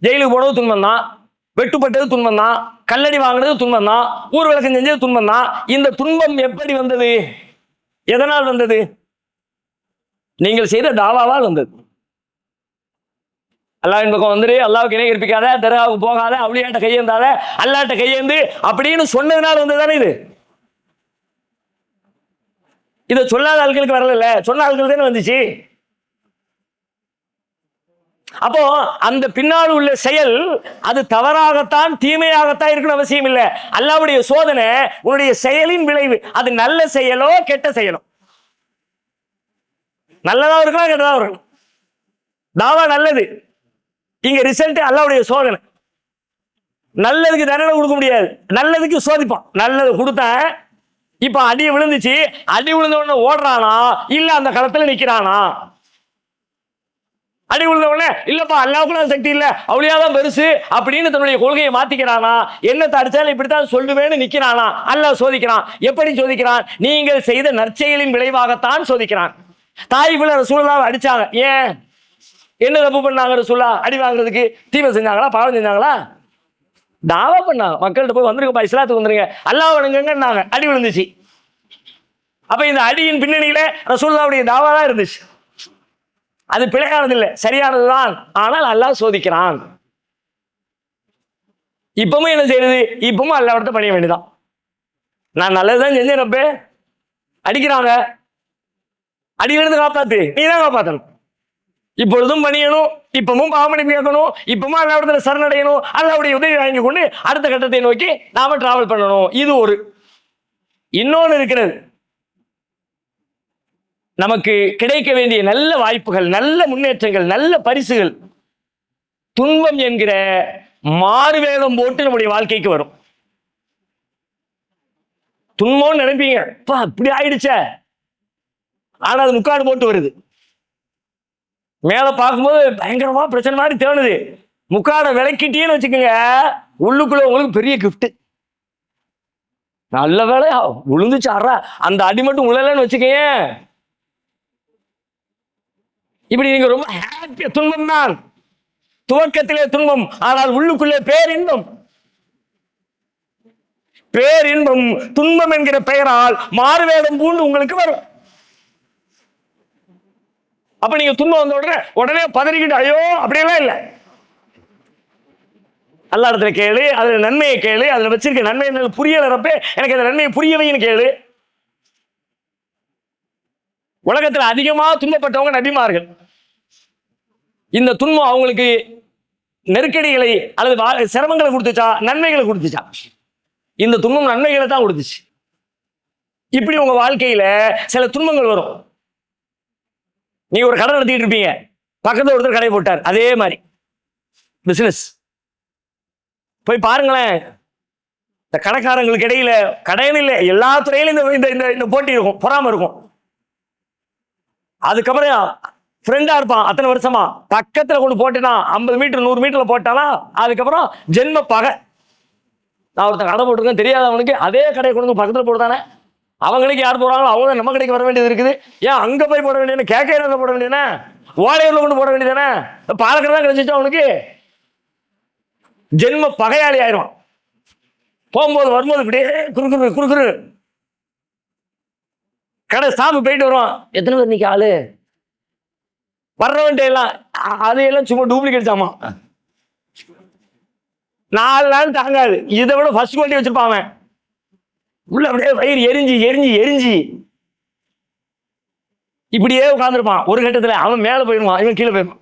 ஜெயிலுக்கு போனது துன்பம் தான், வெட்டுப்பட்டது துன்பம் தான், கல்லடி வாங்கினது துன்பம் தான், ஊர் விளக்கம் செஞ்சது துன்பம் தான். இந்த துன்பம் எப்படி வந்தது? எதனால் வந்தது? நீங்கள் செய்த தாவாவால் வந்தது. அல்லாஹ்வின் பக்கம் வந்துரு, அல்லாஹ்வுக்கு இணை கற்பிக்காத, தர்காவுக்கு போகாத, அவளியாட்ட கையேந்தாத, அல்லாஹ்ட்ட கையேந்து அப்படின்னு சொன்னதுனால வந்ததுதானே இது. இதை சொல்லாத ஆட்களுக்கு வரல, சொன்ன ஆட்களுக்கு தானே வந்துச்சு. அப்போ அந்த பின்னால் உள்ள செயல் அது தவறாகத்தான் தீமையாகத்தான் இருக்கணும் அவசியம் இல்லை. அல்லாஹ்வுடைய சோதனை உன்னுடைய செயலின் விளைவு. அது நல்ல செயலோ கெட்ட செயலோ, நல்லதா இருக்கலாம் கெட்டதா இருக்கலாம். தாவா நல்லது, இங்க ரிசல்ட் அல்லாஹ்வுடைய சோதனை. நல்லதுக்கு தண்டனை கொடுக்க முடியாது, நல்லதுக்கு சோதிப்பான். நல்லது கொடுத்தேன், இப்ப அடி விழுந்துச்சு, அடி விழுந்த உடனே ஓடுறானா இல்ல அந்த களத்துல நிக்கிறானா? அடி விழுந்த உடனே இல்லப்பா அல்லாஹ்வுக்குள்ள சக்தி இல்ல, அவளியாதான் பெருசு அப்படின்னு தன்னுடைய கொள்கையை மாத்திக்கிறானா? என்னத்தை அடிச்சாலும் இப்படித்தான் சொல்லுவேன்னு நிக்கிறானா? அல்லாஹ் சோதிக்கிறான். எப்படி சோதிக்கிறான்? நீங்கள் செய்த நற்செயலின் விளைவாகத்தான் சோதிக்கிறான். தாயிஃப்ல ரசூலுல்லாஹ் அடிச்சாங்க, ஏன்? என்ன தப்பு பண்ணாங்க ரசூலுல்லாஹ்? அடி வாங்குறதுக்கு தீமை செஞ்சாங்களா, பாவம் செஞ்சாங்களா? தாவா பண்ணாங்க, மக்கள்கிட்ட போய் வந்துருங்கப்பா, இஸ்லாத்துக்கு வந்துருங்க, அல்லாஹ் வணங்குங்கன்னாங்க, அடி விழுந்துச்சு. அப்ப இந்த அடியின் பின்னணியில ரசூலுல்லாஹ்வுடைய தாவா தான் இருந்துச்சு. அது பிழையானது இல்லை, சரியானதுதான். ஆனால் அல்லாஹ் சோதிக்கிறான். இப்பவும் என்ன செய்யறது? இப்பவும் அல்லாஹ்விடத்தை பணிய வேண்டியதான். நான் நல்லதுதான் செஞ்சேன், ரப்பே அடிக்கிறாங்க, அடியிலிருந்து காப்பாத்து, நீ தான் காப்பாற்றணும். இப்பொழுதும் பணியணும், இப்பவும் பாவமணி கேட்கணும், இப்பவும் அல்லாஹ்விடத்துல சரணடையணும், அல்லாஹ்வுடைய உதவி வாங்கி கொண்டு அடுத்த கட்டத்தை நோக்கி நாம டிராவல் பண்ணணும். இது ஒரு. இன்னொன்று இருக்கிறது, நமக்கு கிடைக்க வேண்டிய நல்ல வாய்ப்புகள், நல்ல முன்னேற்றங்கள், நல்ல பரிசுகள் துன்பம் என்கிற மாறுவேடம் போட்டு நம்முடைய வாழ்க்கைக்கு வரும். துன்பம் நினைப்பீங்க, இப்படி ஆயிடுச்ச, ஆனா அது முக்காடு போட்டு வருது. மேல பார்க்கும்போது பயங்கரமா பிரச்சனை மாதிரி தோணுது, முக்காடை விளக்கிட்டேன்னு வச்சுக்கோங்க, உள்ளுக்குள்ள உங்களுக்கு பெரிய கிஃப்ட். நல்ல வேலையா விழுந்துச்சு, ஆறா அந்த அடி மட்டும் உழலன்னு வச்சுக்கேன், இப்படி நீங்க ரொம்ப ஹாப்பியா. துன்பம் தான் துவக்கத்திலே துன்பம், ஆனால் உள்ளுக்குள்ளே பேரின்பம். பேரின்பம் துன்பம் என்கிற பெயரால் மாறுவேடம் பூண்டு உங்களுக்கு வரும். அப்ப நீங்க துன்பம் வந்த உடனே பதறிக்கிட்டு ஐயோ அப்படியெல்லாம் இல்லை. அல்லாஹ் இடத்துல கேளு, அதுல நன்மையை கேளு, அதுல வச்சிருக்க நன்மை புரியலப்ப எனக்கு அந்த நன்மையை புரியவைன்னு கேளு. உலகத்துல அதிகமா துன்பப்பட்டவங்க நபிமார்கள். இந்த துன்பம் அவங்களுக்கு நெருக்கடிகளை அல்லது சிரமங்களை கொடுத்துச்சா, நன்மைகளை கொடுத்துச்சா? இந்த துன்பம் நன்மைகளை தான் கொடுத்துச்சு. இப்படி உங்க வாழ்க்கையில சில துன்பங்கள் வரும். நீங்க ஒரு கடை நடத்திட்டு இருப்பீங்க, பக்கத்துல ஒருத்தர் கடை போட்டார், அதே மாதிரி பிசினஸ் போய் பாருங்களேன். இந்த கடைக்காரங்களுக்கு இடையில கடைன்னு இல்லை, எல்லா துறையிலும் இந்த போட்டி இருக்கும், பொறாம இருக்கும். அதுக்கப்புறம் ஃப்ரெண்டா இருப்பான் அத்தனை வருஷமா, பக்கத்துல கொண்டு போட்டேன்னா 50 மீட்டர் 100 மீட்டர்ல போட்டானா அதுக்கப்புறம் ஜென்ம பகை. நான் ஒருத்தன் கடை போட்டிருக்கேன் தெரியாதவனுக்கு அதே கடையை கொண்டு பக்கத்துல போடுதானே, அவங்களுக்கு யார் போறாங்களோ அவங்க நம்ம கடைக்கு வர வேண்டியது இருக்குது. ஏன் அங்க போய் போட வேண்டியது, கேக்கையில போட வேண்டியதானே, ஓலையூர்ல கொண்டு போட வேண்டியதானே, பாலக்கடை தான் கிடைச்சிச்சா அவனுக்கு. ஜென்ம பகையாளி ஆயிரும். போகும்போது வரும்போது இப்படியே குறுக்குறு குறுக்குறு கடை ஸ்டாப்பு போயிட்டு வருவான். எத்தனை பேர் இன்னைக்கு ஆளு வர்றவன்ட்டு எல்லாம் அதையெல்லாம் சும்மா டூப்ளிகேட் சாமா, 4 நாள் தாங்காது. இதை விட ஃபர்ஸ்ட் குவாலிட்டி வச்சிருப்பான் அவன். உள்ள அப்படியே வயிறு எரிஞ்சு எரிஞ்சு எரிஞ்சு இப்படியே உட்காந்துருப்பான். ஒரு கட்டத்துல அவன் மேல போயிடுவான், இவன் கீழே போயிடுவான்.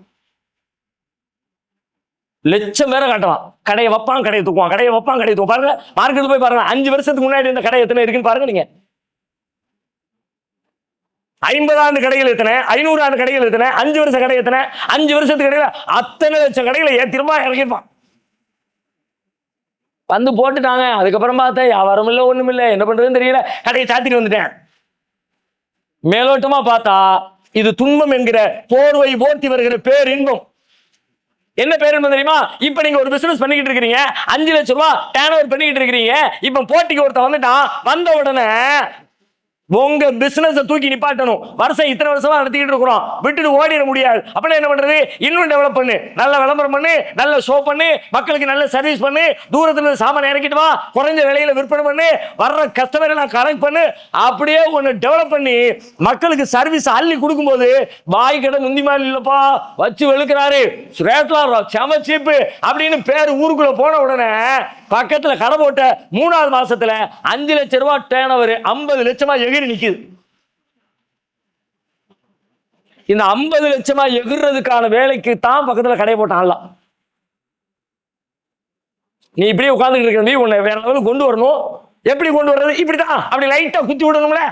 லட்சம் பேரை காட்டுவான். கடையை வைப்பான், கடையை தூக்குவான், கடையை வைப்பான், கடையை தூக்குவான். பாருங்க மார்க்கெட்டுக்கு போய் பாருங்க, 5 வருஷத்துக்கு முன்னாடி இந்த கடை எத்தனை இருக்குன்னு பாருங்க நீங்க. 50 ஆண்டு கடைகள் எத்தனை, 500 ஆண்டு கடைகள் எத்தனை, 5 வருஷ கடை எத்தனை, 5 வருஷத்துக்கு கடையில அத்தனை லட்சம் கடைகளை திரும்ப இறக்கிருப்பான். வந்து போட்டுட்டாங்க. அதுக்கப்புறம் பார்த்தேன் வியாபாரம் இல்லை, ஒண்ணும் இல்லை, என்ன பண்றதுன்னு தெரியல, கடையை சாத்திட்டு வந்துட்டேன். மேலோட்டமா பார்த்தா இது துன்பம் என்கிற போர்வை போர்த்தி வருகிற பேரின்பம். என்ன பேர் தெரியுமா? இப்ப நீங்க ஒரு பிசினஸ் பண்ணிக்கிட்டு இருக்கீங்க, 5 லட்சம் ரூபாய் டேர்ன் ஓவர் பண்ணிக்கிட்டு இருக்கீங்க. இப்ப போட்டிக்கு ஒருத்தன் வந்துட்டான், வந்த உடனே உங்க பிசினஸ் தூக்கி நிப்பாட்டணும். வருஷம் இத்தனை வருஷமா நடத்திக்கிட்டு இருக்கிறோம், விட்டுட்டு ஓடிட முடியாது. அப்படின்னா என்ன பண்றது? இன்னும் டெவலப் பண்ணு, நல்ல விளம்பரம் பண்ணு, நல்ல ஷோ பண்ணு, மக்களுக்கு நல்ல சர்வீஸ் பண்ணு, தூரத்துல இருந்து சாமான் இறக்கிட்டு வா, குறைஞ்ச விலையில விற்பனை பண்ணு, வர்ற கஸ்டமரை நான் கலெக்ட் பண்ணு, அப்படியே ஒன்னு டெவலப் பண்ணி மக்களுக்கு சர்வீஸ் அள்ளி கொடுக்கும் போது பாய் கடை முந்தி மாதிரி இல்லப்பா வச்சு வெளுக்கிறாரு, செம சீப்பு அப்படின்னு பேரு ஊருக்குள்ள போன உடனே பக்கத்துல கடை போட்ட 3ஆவது மாசத்துல 5 லட்சம் ரூபாய் டேர்ன் ஓவர் 50 லட்சமா எகிரி நிக்குது. இந்த 50 லட்சமா எகிர்றதுக்கான வேலைக்கு தான் பக்கத்துல கடை போட்டான்லாம். நீ இப்படியே உட்கார்ந்துட்டு இருக்க, நீ உன்னை வேற லெவலுக்கு கொண்டு வரணும். எப்படி கொண்டு வர்றது? இப்படிதான், அப்படி லைட்டா குத்தி விடணும்ல.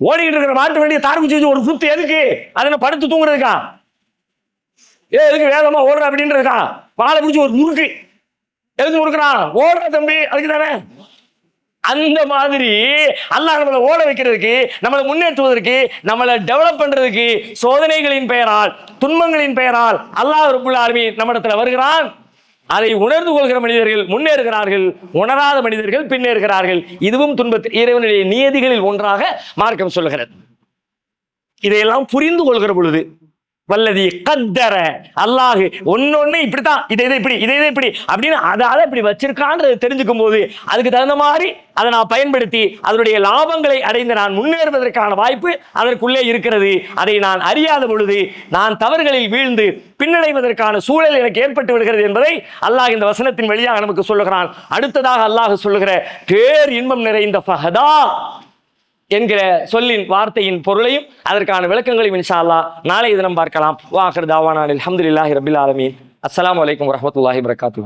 ஓடிக்கிட்டு இருக்கிற மாட்டு வண்டியை தார் குச்சி வச்சு ஒரு குத்து எதுக்கு? அதை படுத்து தூங்குறதுக்கா? எதுக்கு வேகமா ஓடுற அப்படின்றதுக்கா? வாழை பிடிச்சி ஒரு முறுக்கு எதுக்கு முறுக்குறான்? ஓடுற தம்பி, அதுக்கு தானே. அந்த மாதிரி அல்லாஹ் நம்மளை ஓட வைக்கிறதுக்கு, நம்மளை முன்னேற்றுவதற்கு, நம்மளை டெவலப் பண்றதுக்கு சோதனைகளின் பெயரால், துன்பங்களின் பெயரால் அல்லாஹ் ரப்புல் ஆலமீன் நம்மிடத்துல வருகிறான். அதை உணர்ந்து கொள்கிற மனிதர்கள் முன்னேறுகிறார்கள், உணராத மனிதர்கள் பின்னேறுகிறார்கள். இதுவும் துன்பத்தில் இறைவனுடைய நியதிகளில் ஒன்றாக மார்க்கம் சொல்லுகிறது. இதையெல்லாம் புரிந்து கொள்கிற பொழுது வல்லதி கத்தர அல்லாஹ் ஒன்னொன்னு இப்படித்தான், இதை இப்படி, இதை இப்படி அப்படின்னு அதை இப்படி வச்சிருக்கான்னு தெரிஞ்சுக்கும் போது அதுக்கு தகுந்த மாதிரி அதை நான் பயன்படுத்தி அதனுடைய லாபங்களை அடைந்து நான் முன்னேறுவதற்கான வாய்ப்பு அதற்குள்ளே இருக்கிறது. அதை நான் அறியாத பொழுது நான் தவறுகளில் வீழ்ந்து பின்னடைவதற்கான சூழல் எனக்கு ஏற்பட்டு விடுகிறது என்பதை அல்லாஹ் இந்த வசனத்தின் வழியாக நமக்கு சொல்லுகிறான். அடுத்ததாக அல்லாஹ் சொல்லுகிற பேர் இன்பம் நிறைந்த ஃபஹதா என்கிற சொல்லின் வார்த்தையின் பொருளையும் அதற்கான விளக்கங்களையும் இன்ஷா அல்லாஹ் நாளை தினம் பார்க்கலாம். வா ஆகிர் தாவானா அல்ஹம்துலில்லாஹி ரப்பில் ஆலமீன். அஸ்ஸலாமு அலைக்கும் வரஹ்மத்துல்லாஹி வபரகாத்துஹு.